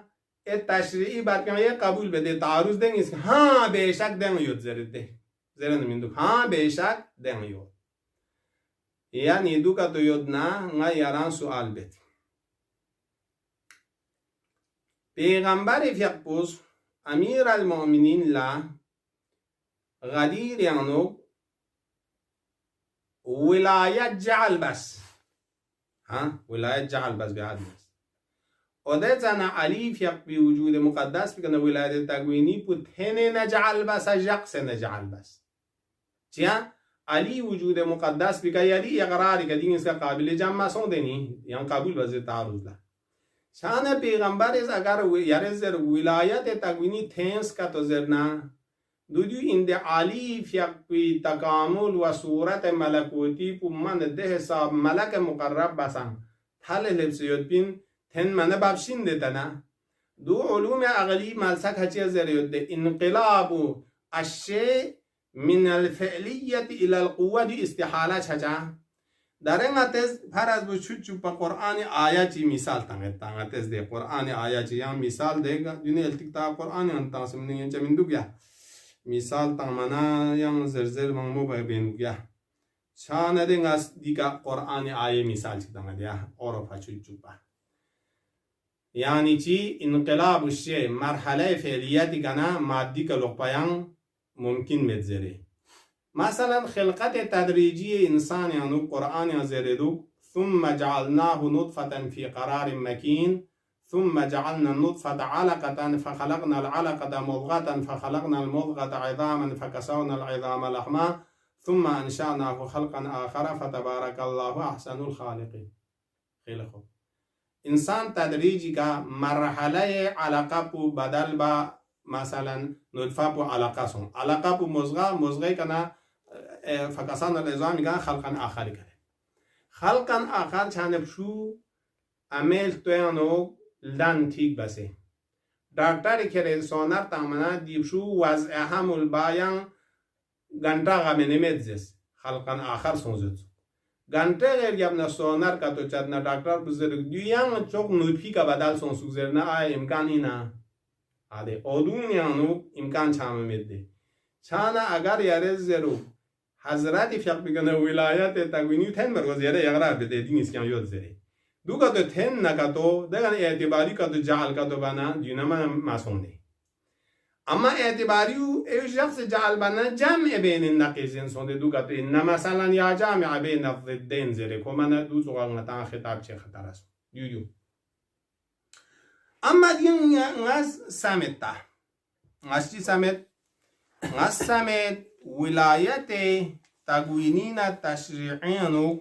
Speaker 1: تشریعی بر بیان یه قبول بده تعارض دنگ اس ها بیشک دنگ یود زرده زرن میندو ها بیشک دنگ یود یعنی دو کا تو یودنا nga yaran sual bet پیغمبر فیقبوز امیر المؤمنین لا غدیر یعنو ولایت جعل بس ولایت جعل بس بیاد بس اوده زنا علی فیق بی وجود مقدس بکنه ولایت تگوینی پتهنه نجعل بس جقس نجعل بس چیا علی وجود مقدس بکا یعنی اقراری که دیگه اس کا قابل جمع سوندنی یعنی قبول بزر تعارض لا شان پیغمبر از اگر یعنی زر ولایت تگوینی تنس کا تو زرنا دودیو این ده علی فیقی تکامل و صورت ملکوتی پو من ده حساب ملک مقرب بسن تل لبسیوت بین تن من بابشین ده تنا دو علوم عقلی ملسک هچی زریوت ده انقلاب الشیء من الفعلیت الى القوة دی استحاله چچا درنگا تز پر از بو چوچو پا قرآن آیا چی مثال تنگا تز ده قرآن آیا چی یا مثال ده گا دونه التکتا قرآن انتا سمنی ینچا من دو گیا مثال تنگمنا یا زرزر منمو با بین گیا چانه دنگا دیگا قرآن آیا مثال چی تنگا دیا اورو پا چوچو پا یعنی چی انقلاب الشیء مرحله فعلیتی کنا مادی که لقپایان ممکن متزره مثلا خلقت تدریجی انسان یعنی قرآن زردو ثم جعلناه نطفة في قرار مكين ثم جعلنا النطفة علقة فخلقنا العلقة مضغة فخلقنا المضغة عظاما فكسونا العظام لحما ثم أنشأناه خلقا آخر فتبارك الله أحسن الخالقين خیلی خوب انسان تدریجی کا مرحله علقه پو بدل با مثلا نطفه پو علاقه سون علاقه پو مزغه کنا فکسان الازام میگن خلقا آخری کرده خلقا آخر چانب شو امیل تویانو لن تیک بسه دکتری که سونر تامنا دیب شو وضع حمل بایان گنٹا غمینه مدزس خلقا آخر سونزد گنٹه غیر یبنا سونر که تو چدنا دکتر بزرگ دیان چوک نطفی که بدل سون سوزرنا آیا امکان اینا آده اودون یانو امکان چامه میده چانا اگر یاره زرو حضرت فیق بگنه ولایت تگوینی تن برگز یاره یقرار بده دینیس کم یاد زره دو که تو تن نکتو دگن اعتباری که تو جعل که تو بنا دیونه من مسونده اما اعتباریو ایو شخص جعل بنا جمع بین النقیزین سونده دو که تو انه مثلا یا جمع بین الضدین زره که من دو سوغا نتان خطاب چه خطر است دیو اما دیگه غز سمت تا غز چی سمت؟ غز سمت ولایت تگوینین تشریعینو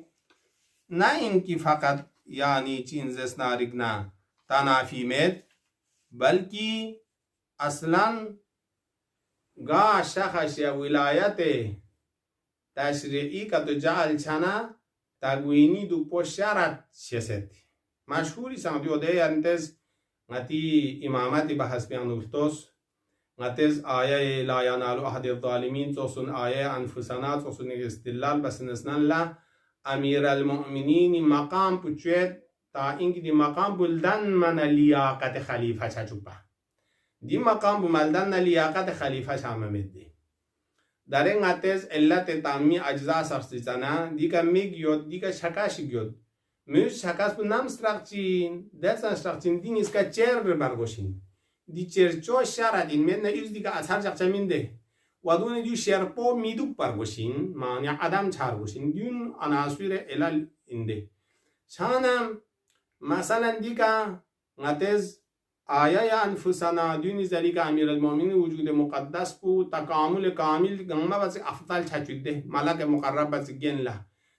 Speaker 1: نه اینکی فقط یعنی چین زسنارک نه تنافی مد بلکی اصلا گاه شخص یا ولایت تشریعی که تو جعل چنا تگوینی دو پشرت شست مشهوری سمدیو ده انتز غتی امامتی بحث بیان افتوس غتز آیه لا ینالو احد الظالمین توسن آیه انفسنا توسن استدلال بس نسنن لا امیر المؤمنین مقام پچوید تا اینکه دی مقام بلدن من لیاقت خلیفه چچوبا دی مقام بملدن لیاقت خلیفه شاممدی در این قطعز علت تامی اجزا سرسیزانا دیگه میگیود دیگه شکاش گیود میش شکاس bu nam strakcin desen strakcin din iska cer bargoshin di cercho sharadin men yüz diga atar jakçaminde wadun di sherpo miduk bargoshin mani adam çargoshin dün anasire elal inde çanam masalan diga ngatez aya anfusana dün zalika amir al mu'minin vücud muqaddas bu takamul kamil gamma bas afdal çaçüde malak muqarrab bas genla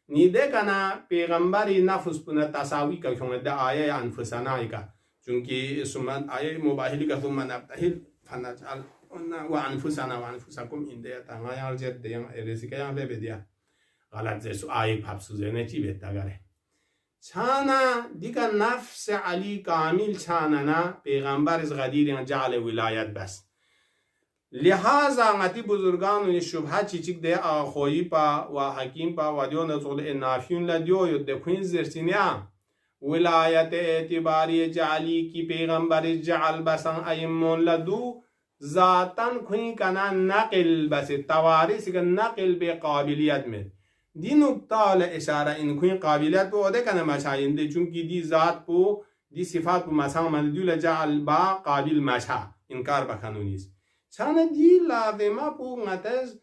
Speaker 1: نیده کنا پیغمبری نفس پونه تساوی که چون ده آیه انفسانایی که چونکه سومن آیه مباهلی که ثم نبتهل فنجعل و انفسانا و انفسکم این ده تنها یار جد دیان ارسی که یان ببدیا غلط زیسو آیه پاپسوزه نه چی بهت داره چانا دیگه نفس علی کامل چانا نه پیغمبر از غدیر جعل ولایت بس لہذا غتی بزرگان و شبهه چیچک ده آخویی پا و حکیم پا و دیو نزول نافیون لدیو ید دخوین زرسینیا ولایت اعتباری جعلی کی پیغمبر جعل بسان ایمون لدو ذاتن خوین کنا نقل بس توارث که نقل به قابلیت میں دی نقطه اشاره این خوین قابلیت پو ده کنا مشاینده چونکی دی ذات پو دی صفات پو مسان مندیو جعل با قابل مشا انکار بکنونیست چانه دی لازمه پو نتاز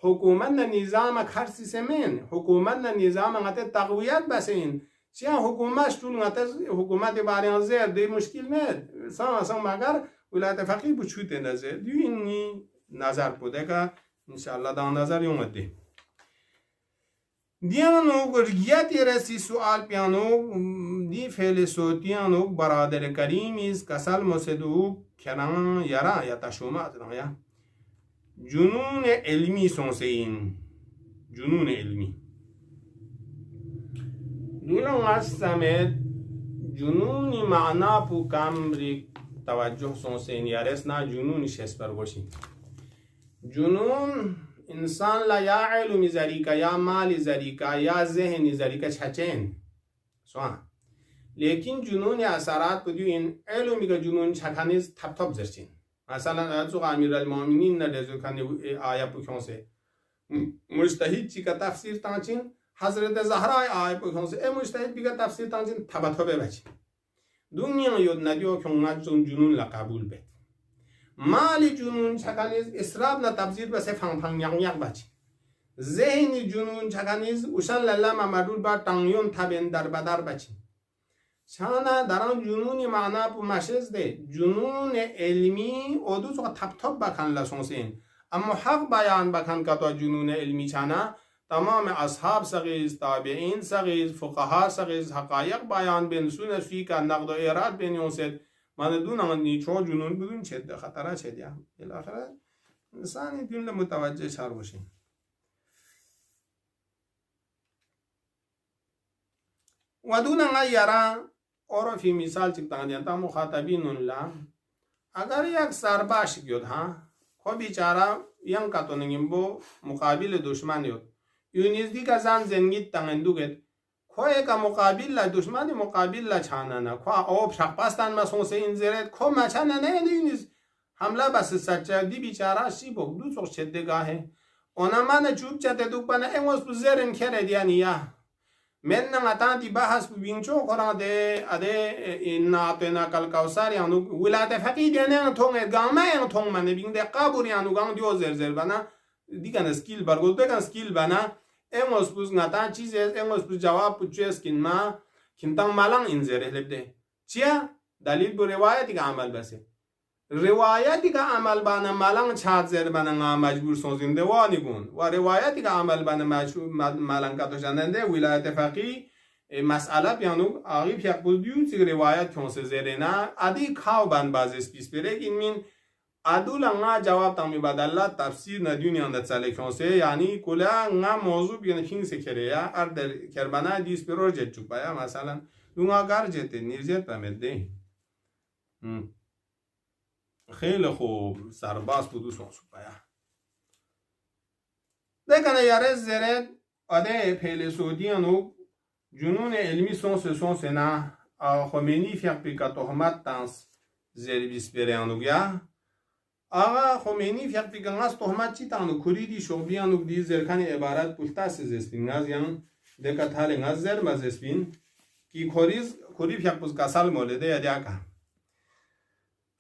Speaker 1: حکومت نظام کارسی سمین حکومت نظام نتاز تقویت بسین چیه حکومت شتول نتاز حکومت باریان زیر دی مشکل مید سان مگر ولایت فقیه بچوت نظر دیو اینی نظر بوده که انشاءالله دان نظر یومده دیانو گرگیتی رسی سوال پیانو دی فعل صوتیانو برادر کریمیز کسل مسدو کران یرا یا تشوما یا جنون علمی سونسین جنون علمی دولان استمد جنونی معنا پو کامری توجه سونسین یارس نا جنونی شس پر گوشین جنون انسان لا یا علمی ذریکا یا مالی ذریکا یا ذهنی ذریکا چچین سوان لیکن جنون اثرات بدیو این علمی که جنون چکانیز تپ زرچین مثلا ازو امیر المؤمنین ندازو کنی آیه پوکانسه مجتهد چی که تفسیر تانچین حضرت زهرا آیه پوکانسه مجتهد بیگه تفسیر تانچین تبا بچین دنیا یود ندیو که اونها جنون لقبول بید مالی جنون چکانیز اسراب نه تبذیر بسه فنگ یق بچین ذهنی جنون چکانیز اوشان للم مدول با تانیون تبین در بدر بچین چانا دران جنونی معنا پو مشز ده جنون علمی اودو سوگا تپ بکن لسونسین اما حق بیان بکن کتا جنون علمی چانا تمام اصحاب سغیز تابعین سغیز فقها سغیز حقایق بیان بین سون فیکا نقد و ایراد بین یونسید من دون نیچو جنون بدون چید ده خطره چید یا الاخره انسانی دون متوجه چار باشین و دون یرا اور فی مثال چکتان دیانتا مخاطبین الله اگر یک سرباش گید ها خو بیچاره ین کتو نگیم بو مقابل دشمن یود یونیزدی که زن زنگید تنگندو گید خو یک مقابل لا دشمن مقابل لا چانانا خو آب شقبستان مسونسه این زیرد خو مچانه نه یونیز حمله بس سچه دی بیچاره شی بو دو سوخ چدگاهه اونا من چوب چته دوک بنا اموز بو زرن کره دیانیه من نغتان دی بحث بینچو قرآن ده اده ناتنا کل کوسار یانو ولایت فقیه دیانه تونگ گامه یانو تونگ منه بین ده قابور یانو گام دیو زر بنا دیگن اسکیل برگوز بگن اسکیل بنا اموز بوز نتان چیزی است اموز بوز جواب پوچیست کن ما کنتان مالان این زره لبده چیه؟ دلیل بو روایتی که عمل بسه روایتی که عمل بانه مالان چاد زر بنا مجبور سوزنده وانی گون و روایتی که عمل بانه مالان کتو جنده ولایت فقیه مسئله بیانو آقیب یک بود دیو چیگ روایت کنسه زره نه ادی کاو بان بازیس پیس برک این من ادو لنگا جواب تامی بدالله تفسیر ندیونی اندت ساله کنسه یعنی کلا نگا موضوع بیانه کینگ سکره یا اردر کربانه دیس پیرور جد چوک بایا مثلا دونگا گر جده نیرجت بمده خیلی خوب سرباز بودو سونسو بایا دکنه یاره زره اده پیل سودیانو جنون علمی سونسه نه خمینی فیق پیکا تهمت تانس زیر بیس بریانو گیا آقا خمینی فیق پیکا ناس تهمت چی تانو کری دی شغبیانو دی زرکانی عبارت پولتا سزسپین ناز یان دکت حال ناز زر مزسپین کی کری فیق پوز کسال مولده یا دیاکا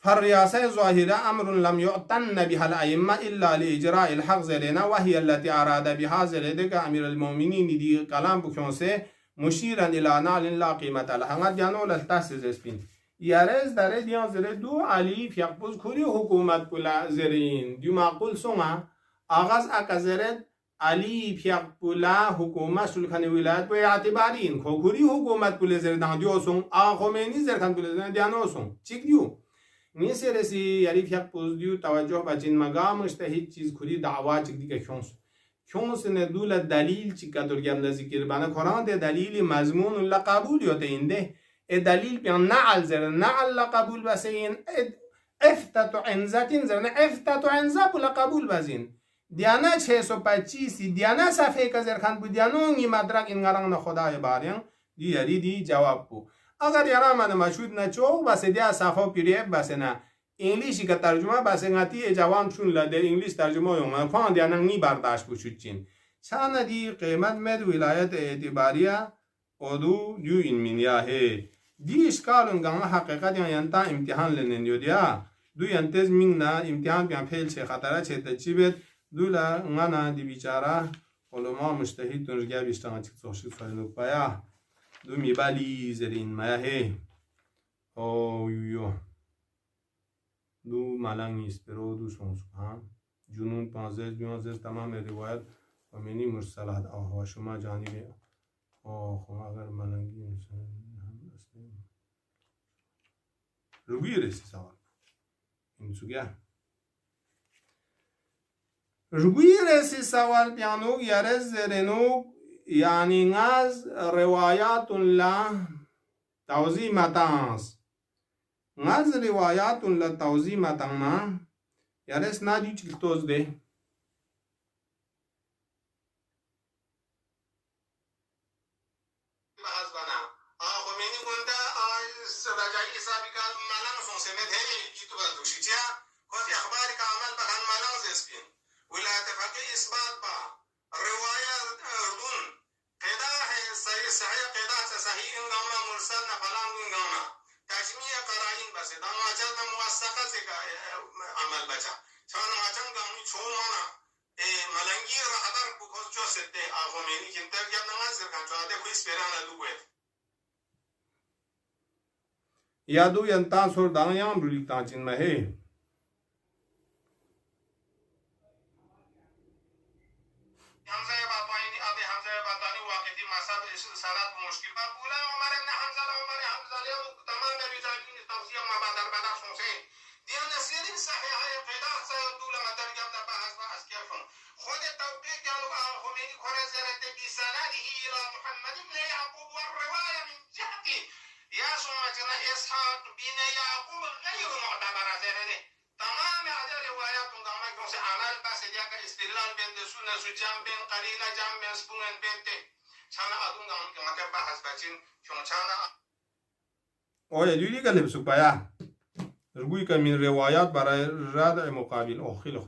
Speaker 1: فالرياسة ظاهرة أمر لم يعتن بها الأئمة إلا لإجراء الحق زرنا وهي التي أراد بها زردك أمير المؤمنين دي كلام بكونسه مشيرا إلى نال لا قيمة لها ديانو للتاسس اسبين يارز داره ديان زردو علي فيقبوز كوري حكومت بلا زرين دي معقول سوما آغاز أكا زرد علي فيقبولا حكومت سلخان ولايات باعتبارين كوري حكومت بلا زردان ديو سون آخوميني زرخان بلا زردان ديانو سون چيك ديو نیسه رسی یاری فیق پوز دیو توجه بچین مقامش تا هیچ چیز کلی دعوا چک دیگه کیونس ندول دلیل چی که درگم ذکر بنا قرآن ده دلیل مضمون لقبول یا تینده دلیل بیان نعل زر نعل لقبول بسین افتت عنزتین زر افتت عنزه بو لقبول بزین دیانا 625 دیانا صفحه که زرخان بو دیانو نی مدرک این غران خدای باریان دی یاری دی جواب بو اگر یارا من مشهود نچو بس دیا صفحه پیریب بس نه انگلیشی که ترجمه بس نتی جوان چون لده انگلیش ترجمه یوم فان دیا نی برداشت بشود چین چند دی قیمت مد ولایت اعتباریه ادو یو این منیا ہے دی اشکالون گام حقیقت یا ینتا امتحان لنن یو دیا دو ینتز مین نا امتحان بیان فیل چه خطره چه تچیبت دولا ngana دی بیچاره علما مجتهد تونجگه بیشتر چیز سوشی فرنو پایا دو میبالی زرین مایه ہے او یو دو ملنگ نیست برو دو سبحان جنون 15 تمام روایت و منی مرسلات آها شما جانبه آه اگر ملنگی هم هستیم روی رسی سوال این سوگه روی رسی سوال پیانوگ یارز زرنوگ یعنی ناز روایات لا توضیح متانس ناز روایات لا توضیح متانا یارس نادی چلتوز ده या दो यंता सोर दांग याम रुली तांचिन में है اوه يدوي قال بسوق بايا رجوي كمن روايات برا رادع مقابل او خلو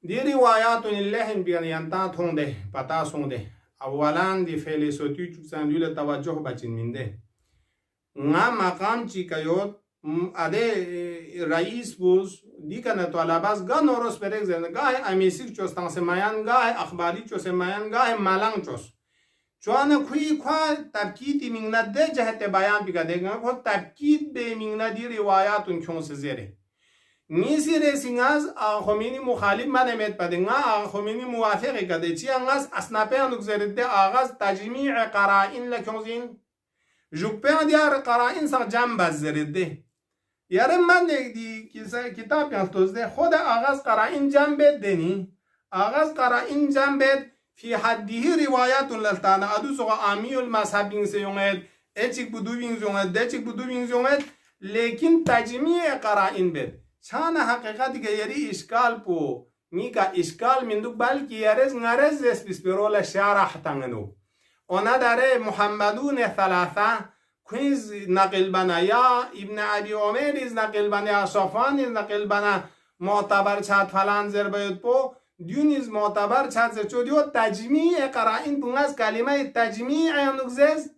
Speaker 1: دي روايات اللحن بيان ينتا تون ده پتا سون ده اولا دي فيلسوفي چوسان دول توجه بچين من ده نا مقام چي كيوت اده رئيس بوز دي كنا طلباس گا نورس برك زن گاه اميسير چوستان سمايان گاه اخباري چوس سمايان گاه مالان چوس چون کوی kwa تبکید میننا ده جهت بیان بگذاریم خود تبکید به میننا دی روایاتون کنس زیره نیسی رسینگاز خمینی مخالف من امید بدنگا خمینی موافقی کده چی انگاز اسنپیان نگذارده آغاز تجمیع قرائن لکنزین جوپیان دیار قرائن سر جمع بزرده یاره من دی کتاب یانستوزده خود آغاز قرائن جمع بد دنی آغاز قرائن جمع بد في حده روايات للتانا ادو سو امي المذهبين سيونت اتيك بدوين زونت دتيك بدوين زونت لكن تجميع قرائن بد شان حقيقت غيري اشكال بو نيكا اشكال من دو بلكي يرز نرز اس بسبرول شرح تنگنو انا داره محمدون ثلاثه كويز نقل بنا يا ابن ابي عمر از نقل بنا صفوان از نقل بنا معتبر چات فلان زر باید بو دیونیز معتبر چات زر چودیو تجمیع قرائن بونگاز کلمه تجمیع نگزز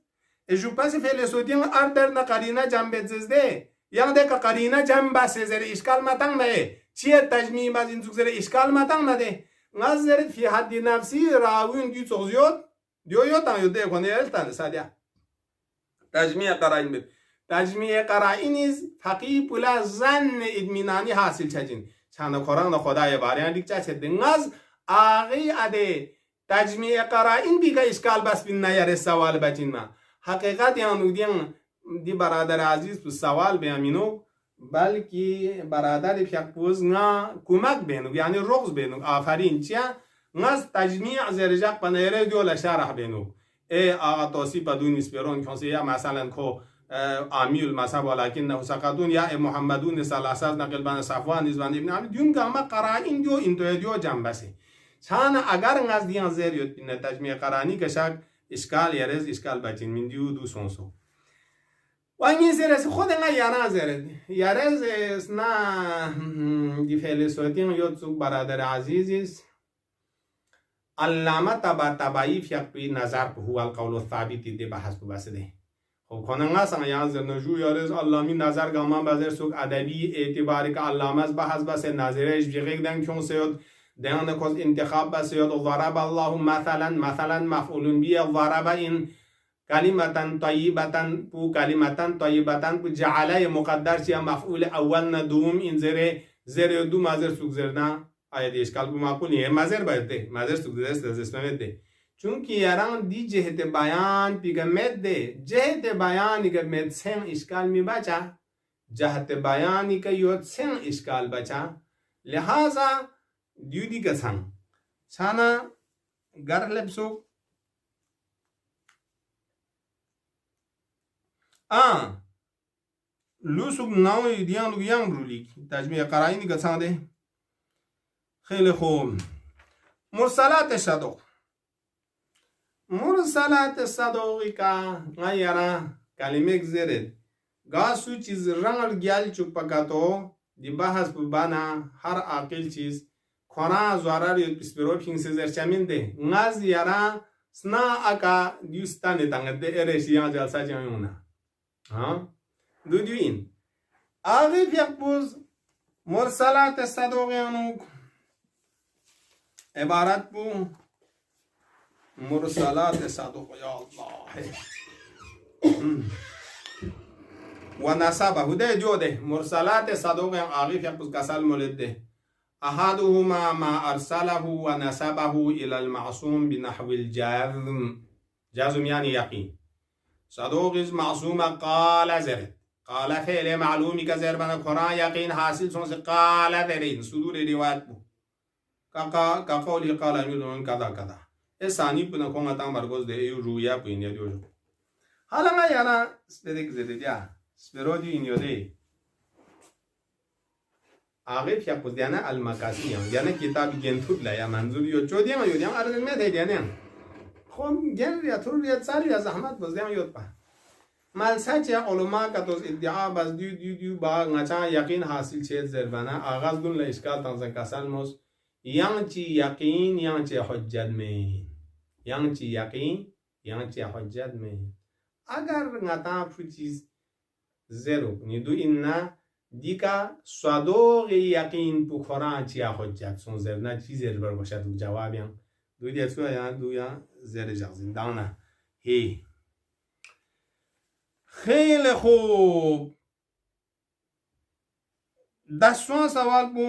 Speaker 1: جو پس فلسوتین اردر نقرینه جنبت زده یعنی که قرینه جنب زر اشکال متن نه چیه تجمیع باز این زر اشکال متن نه نظر فی حد نفسی راوین دیو توزیود دیو یوتان یوده کنه التن سادیا تجمیع قرائن بید تجمیع قرائن از فقیه پولا زن ادمینانی حاصل چجین چند قرآن خدای باریان دیگه چه دنگاز آقای اده تجمیع قرائن بیگه اشکال بس بین نیاره سوال بچین ما حقیقت یعنی دی برادر عزیز تو سوال بیامینو بلکه برادر پیاکپوز نا کمک بینو یعنی رغز بینو آفرین چیا ناز تجمیع زرجق پنیره دیو شرح بینو ای آقا توصیب بدون اسپیرون کنسی یا مثلا کو آمیل مذهب ولکن نه سقطون یا محمدون ثلاثه نقل بن صفوان نزبان ابن عبد دیون گاما قرائن دیو اینتو دیو جنبسه چان اگر ناز دیان زریوت بین تجمیع قرانی کشک اشکال یارز اشکال بچین من دیو دو سونسو وانگی زرس خود نه یانا زرد یارز اسنا دی فلسفاتین یوت سو برادر عزیزیست علامه طباطبایی فقهی نظر به هو القول الثابت دی بحث بسده خب کننگا سن یازر نجو یارز علمی نظر گامان بازر سوک ادبی اعتباری که علامه بحث بس نظرش بیغیق دن کیون سیود دهان کس انتخاب بس سیود ضرب الله مثلا مفعول بی ضرب این کلمتن طیبتن پو کلمتن طیبتن پو جعله مقدر چیا مفعول اول ندوم این زر دو مازر سوک زرنا آیا اشکال کو معقول نیه مازر باید ده مازر سوک درست از اسمت ده چونکه یاران دی جهت بیان پیگمت ده جهت بیانی که مت سن اشکال می بچا جهت بیانی که یوت سن اشکال بچا لہذا دیو دی کسان چانا گر لبسو لوسوک ناوی دیان لوگ یانگ رولی تجمیع قرائنی کسان ده خیلی خوب مرسلات صدوق مرسلات صدوقی کا غیرا کلمه گذرد گاسو چیز رنگ گیال چوک پکاتو دی بحث ببانا هر عاقل چیز کنا زوارار یود پسپرو پینگ سزر چمین ده ناز یارا سنا اکا دیوستان تنگد ده ارشیان جلسا چمیونا دو این آغی فیقبوز مرسلات صدوقیانو عبارت بو مرسلات صدوق یا الله و نسبه ده جو ده مرسلات صدوق آغی فیقبوز کسال مولد ده احدهما ما ارسله و نسبه الى المعصوم بنحو الجزم جزم یعنی یقین صدوق از معصوم قال زرد قال فعل معلومی که زر بنا قرآن یقین حاصل سونس قال زرد صدور روایت بو کا قولی قال امیلون کذا کذا ثانی بنا کنگا تان برگوز ده ایو رویا بو این یادیو حالا ما یانا سپیدک زده دیا سپیرو دیو این یاده آغی فیقوز دیانا المکاسی هم دیانا کتابی گنتود لیا منظور یو چو دیما یو دیما ارزن میده دیانا خب گن ریا تر ریا سال یا زحمت باز دیما یود پا مالسا چه علما کتوز ادعا باز دیو با نچا یقین حاصل چه زربانا آغاز گون لاشکال تنزن کسال موز yang ci yakin yang ci hujjat me yang ci yakin yang ci hujjat me agar ngata futis zero ni du inna dika صدوق yakin pu Quran ci hujjat son zerna ci zer bar bashad jawab yang du dia so ya du ya zer jazin dana he خیلی خوب دستوان سوال بو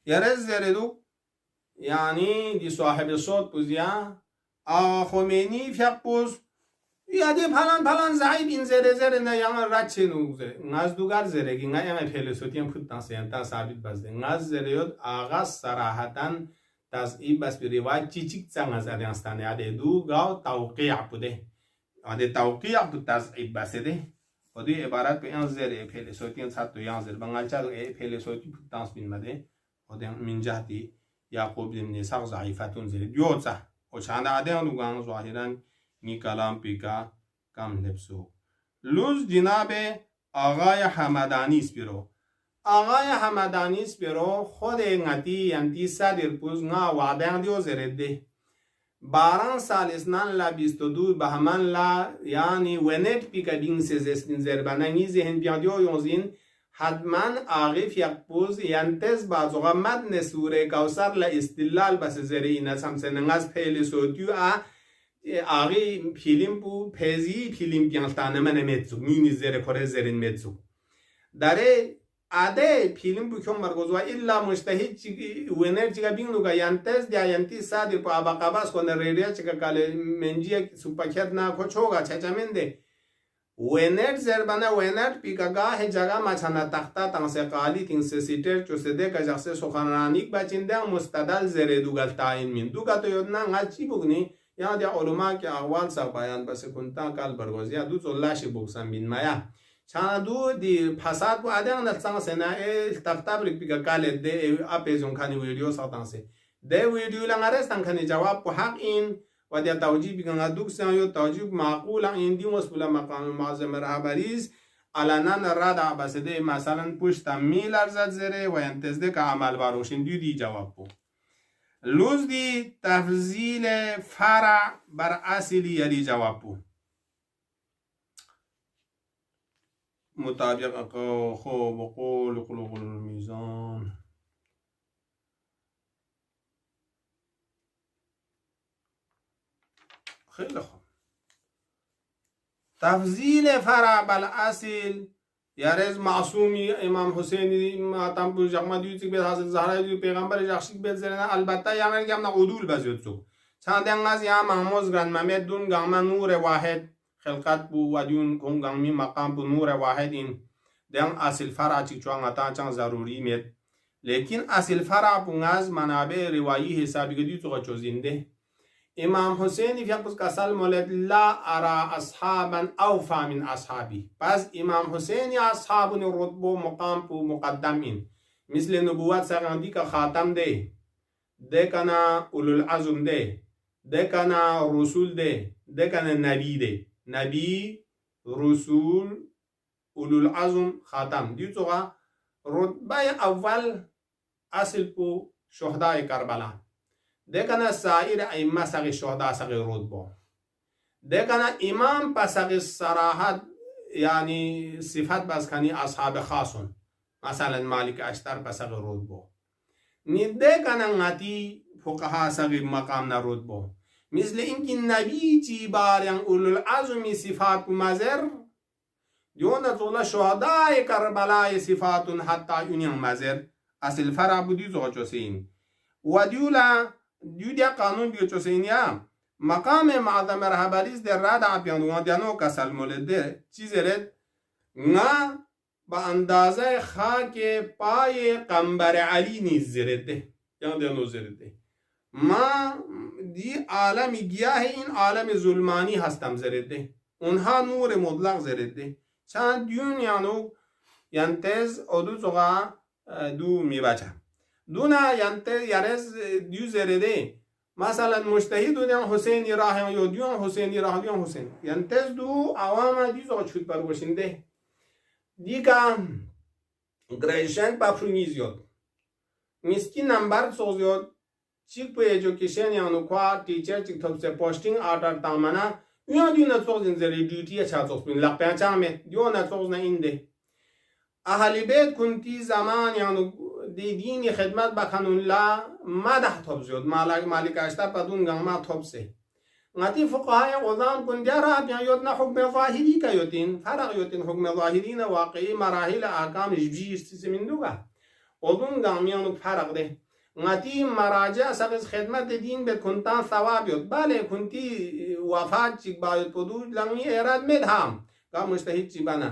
Speaker 1: یارز زردو یعنی دی صاحب صوت بوزیا خمینی فیق بوز یادی پلان زعیب این زره نه یعنی رد چه نوزه ناز دوگر زرگی نه یعنی فیلسوفی پود تنسیان تا ثابت بزده ناز زریود آغاز صراحتاً تضعیب بس بی روایت چیچیک چنگ از ادیانستانه اده دو گاو توقیع بوده اده توقیع بود تضعیب بسده و دوی عبارت به این زره فیلسوفی سات دو یان زر بنگالچه دو فیلسوفی پود تنس بین مده من جهتی یعقوب بن اسحاق ضعیفتون زیر دیوتسا و چند عده اون دوگان ظاهرا نی کلام پیکا کم لبسو لوز جناب آقای حمدانی سپیرو آقای حمدانی سپیرو خود انگتی ینتی صدر پوز نا وعدن دیو زرده 12 سال اسنان لا 22 بهمن لا یعنی ونت پیکا بین سزستین زرباننگی ذهن بیادیو یونزین حتما آغی فیقپوز ینتز بازوغا مدن سوره کوسر لا استلال بس زرین سمسننگاز پیل سوتیو آغی پیلیم بو پیزی پیلیم بیانتانه من متزو مینی زره کره زرین متزو داره آده پیلیم بو کم برگزوا ایلا مشتهید وینر چیگا بینگو ینتز دیا ینتی سادر پا آبا قباس کنه ریریا چیگا کاله منجی سوپاکت نا کچوگا چچمنده وینر زربانه وینر پیکاگاه جگا مچانا تختا تنسه قالی تنسه سیتر چوسده که جخصه سخنرانیک بچنده مستدل زره دوگل تاین من دوگا تو یادنا نگل چی بگنی یا دیا علماء که اقوال سا بیان بس کنتا کال برگزیا دو چولاشی بگسن بین مایا چانا دو دی پسات بو آدم نتسان سنا تختا بریک پیکا کاله ده اپیزون کانی ویدیو ساتانسه ده ویدیو لنگارستان کانی جواب بو حق این و دیا توجیه بگن دوکسان یو توجیه معقول این دی مسئول مقام معظم رهبریز علنا رد بسده مثلا پشت میل ارزد زره و انتزده که عمل باروشین دی جواب بو لوز دی تفضیل فرع بر اصلی یلی جواب بو مطابق خوب قول قلوق المیزان خیلی خوب تفضیل فرع بر اصل یارز معصومی امام حسینی ماتم بو جمادی چیک به حضرت زهرا دی پیغمبر جخشیک به زرنا البته یامر گم نا عدول بزیت سو چند انگاز یا محمود گران محمد دون گام نور واحد خلقت بو ودیون کون گامی مقام بو نور واحد این دم اصل فرع چی چون عطا چن ضروری میت لیکن اصل فرع بوناز منابع روایی حسابی گدی تو چوزینده امام حسینی فیقس کسال مولد لا ارا اصحابا اوفا من اصحابی پس امام حسینی اصحابون رتبه مقام پو مقدمین مثل نبوت سرگندی که خاتم ده کنا اولو العظم ده کنا رسول ده کنا نبی رسول اولو العظم خاتم دیو توغا رتبه اول اصل پو شهداء کربلا دکنا سایر ائمه سقی شهدا سقی رتبه دکنا امام پسقی صراحت یعنی صفت بس کنی اصحاب خاصون مثلا مالک اشتر پسقی رتبه نیده کنا نتی فقها سقی مقام رتبه مثل اینکه نبی چی بارین اولو العظم صفات مزر دیون طول شهداء کربلا صفات حتی یونین مزر اصل فرع بودی زوجو سین و دیولا قانون بیو چوسینیا مقام معظم رهبریز در راد عبیانوان دیانو کسل مولده چیزی رد نا با اندازه خاک پای قنبر علی نیز زرده دیانو زرده ما دی عالم گیاه این عالم ظلمانی هستم زرده اونها نور مطلق زرده چند دیون یانو ینتز ادو زغا دو میبچه دونا ینته یارز دیو زرده مثلا مجتهد دیان حسینی راه یا دیان حسینی راه دیان حسین ینتز دو عوام دیزو چوت پر باشنده دیگه گریشن پافرونیزیود میسکی نمبر سوزیود چیک پو ایژوکیشن یانو کوار ٹیچر چیک تھوب سے پوسٹنگ آرڈر تامنا یا دیو نتوز انزلی ڈیوٹی اچھا توس بین لق پیانچامه دیو نتوز نا اینده اهل بیت کنتی زمان یانو دی دین خدمت بکنون لا مدح توب زیود مالک اشتر پدون گنما توب سه نتی فقهای قضان کن دیارا بیان یوتنا حکم ظاهری که یوتین فرق یوتین حکم ظاهرین واقعی مراحل احکام جبجی استیسی من دوگا قضون گنمیانو فرق ده نتی مراجع سقز خدمت دین به کنتان ثواب یود بله کنتی وفات چیک باید پدود لنگی ایراد مدهم که مجتهد چی بنا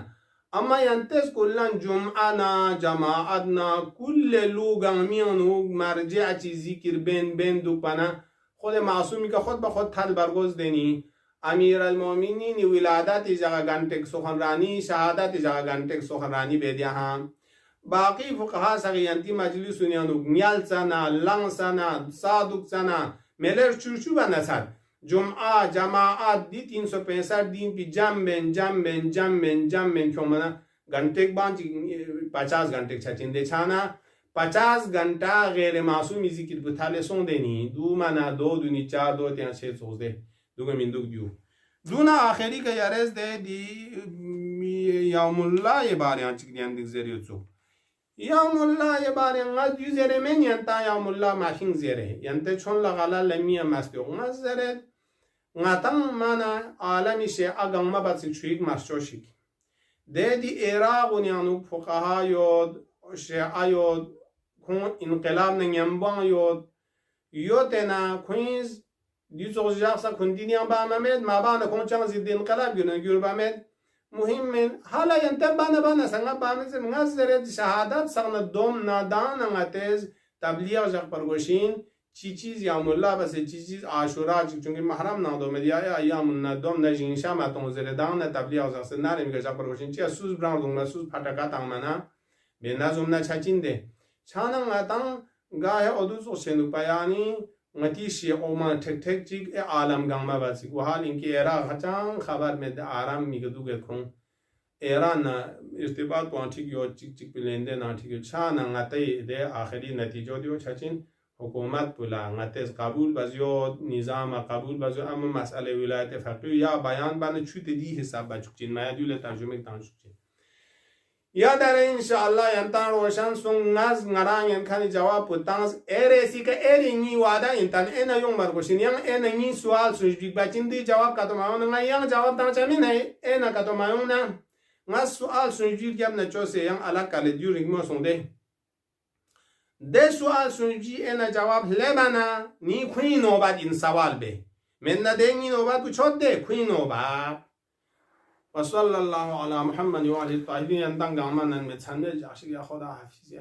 Speaker 1: اما ینتز کلن جمعنا جماعتنا کل لوگان میانو مرجع چی ذکر بین دو پنا خود معصومی که خود به خود تل برگز دینی امیر المومنین ولادت جگه گنتک سخنرانی شهادت جگه گنتک سخنرانی بیدیا هم باقی فقها سقیانتی مجلس نیانو میال سنا لنگ سنا صادق سنا ملر چوچو بنسد جمعه جماعت دی 365 दिन भी जम क्यों मना घंटे बांच 50 घंटे छचिंदे छाना 50 घंटा गैर मासूम इसी की बुथाले सों देनी दो मना 2 दूनी 4 2 3 6 सोच दे दुग मिंदुक दियो दूना आखिरी का यारेस दे दी यामुल्ला ये बार यहाँ चिकनियां दिख जरियो चो यामुल्ला ये बार यहाँ दू जरे में यंता यामुल्ला माखिंग जरे यंते छोन लगाला लमिया मस्तियो मज़रे ngatang mana alami she agang mabatsi chuik marshoshik dedi iraq unianu fuqaha yod she ayod kun inqilab nyambang yotena queens dizojasa kundinian ba mamed mabana kun chang zid inqilab gyur bamed muhim men hala yantabana sanga bamed ngazeret shahadat sagna dom nadan ngatez tabligh jak pargoshin چیز یوم الله بس چیز عاشورا چونکه محرم نادو مدیا ایام ندوم نجین شام اتون زردان تبلیغ از نره میگه جا پروشین چی سوز براندون سوز پاتکا تامنا به نزوم نچچینده چانم اتان گاه ادوس اوشنو پیانی متیشی اوما تک تک چیک عالم گام باسی و حال اینکه ایران هچان خبر مد آرام میگه دوگه کن ایران ارتباط پانچیک یو چیک بلنده ناتیک چانم اتای ده آخری نتیجه دیو چچین حکومت بولا نتیز قبول بزیاد نظام قبول بزیاد اما مسئله ولایت فقیه یا بیان بانه چوت دی حساب بچکچین مایدیول ترجمه تانشکچین یا در انشاءالله ینتان روشن سون نز نران ینکانی جواب پتانس ایرسی که ایری نی وادا ینتان اینا یون برگوشین ین اینا نی سوال سوچبیک بچین دی جواب کتو مایون نگا ین جواب تانچمین ہے اینا کتو مایون نگا سوال سوچبیک یب نچوسه ین علاق کلی دیو رگمو سونده ده سوال سنجی اینا جواب لبنا نی کوی نوبت این سوال به من نده نی نوبت کو چود ده کوی نوبت و صلی الله علی محمد و علی الطاهرین انتان گامان نمیتسنده جاشی خدا حفیظی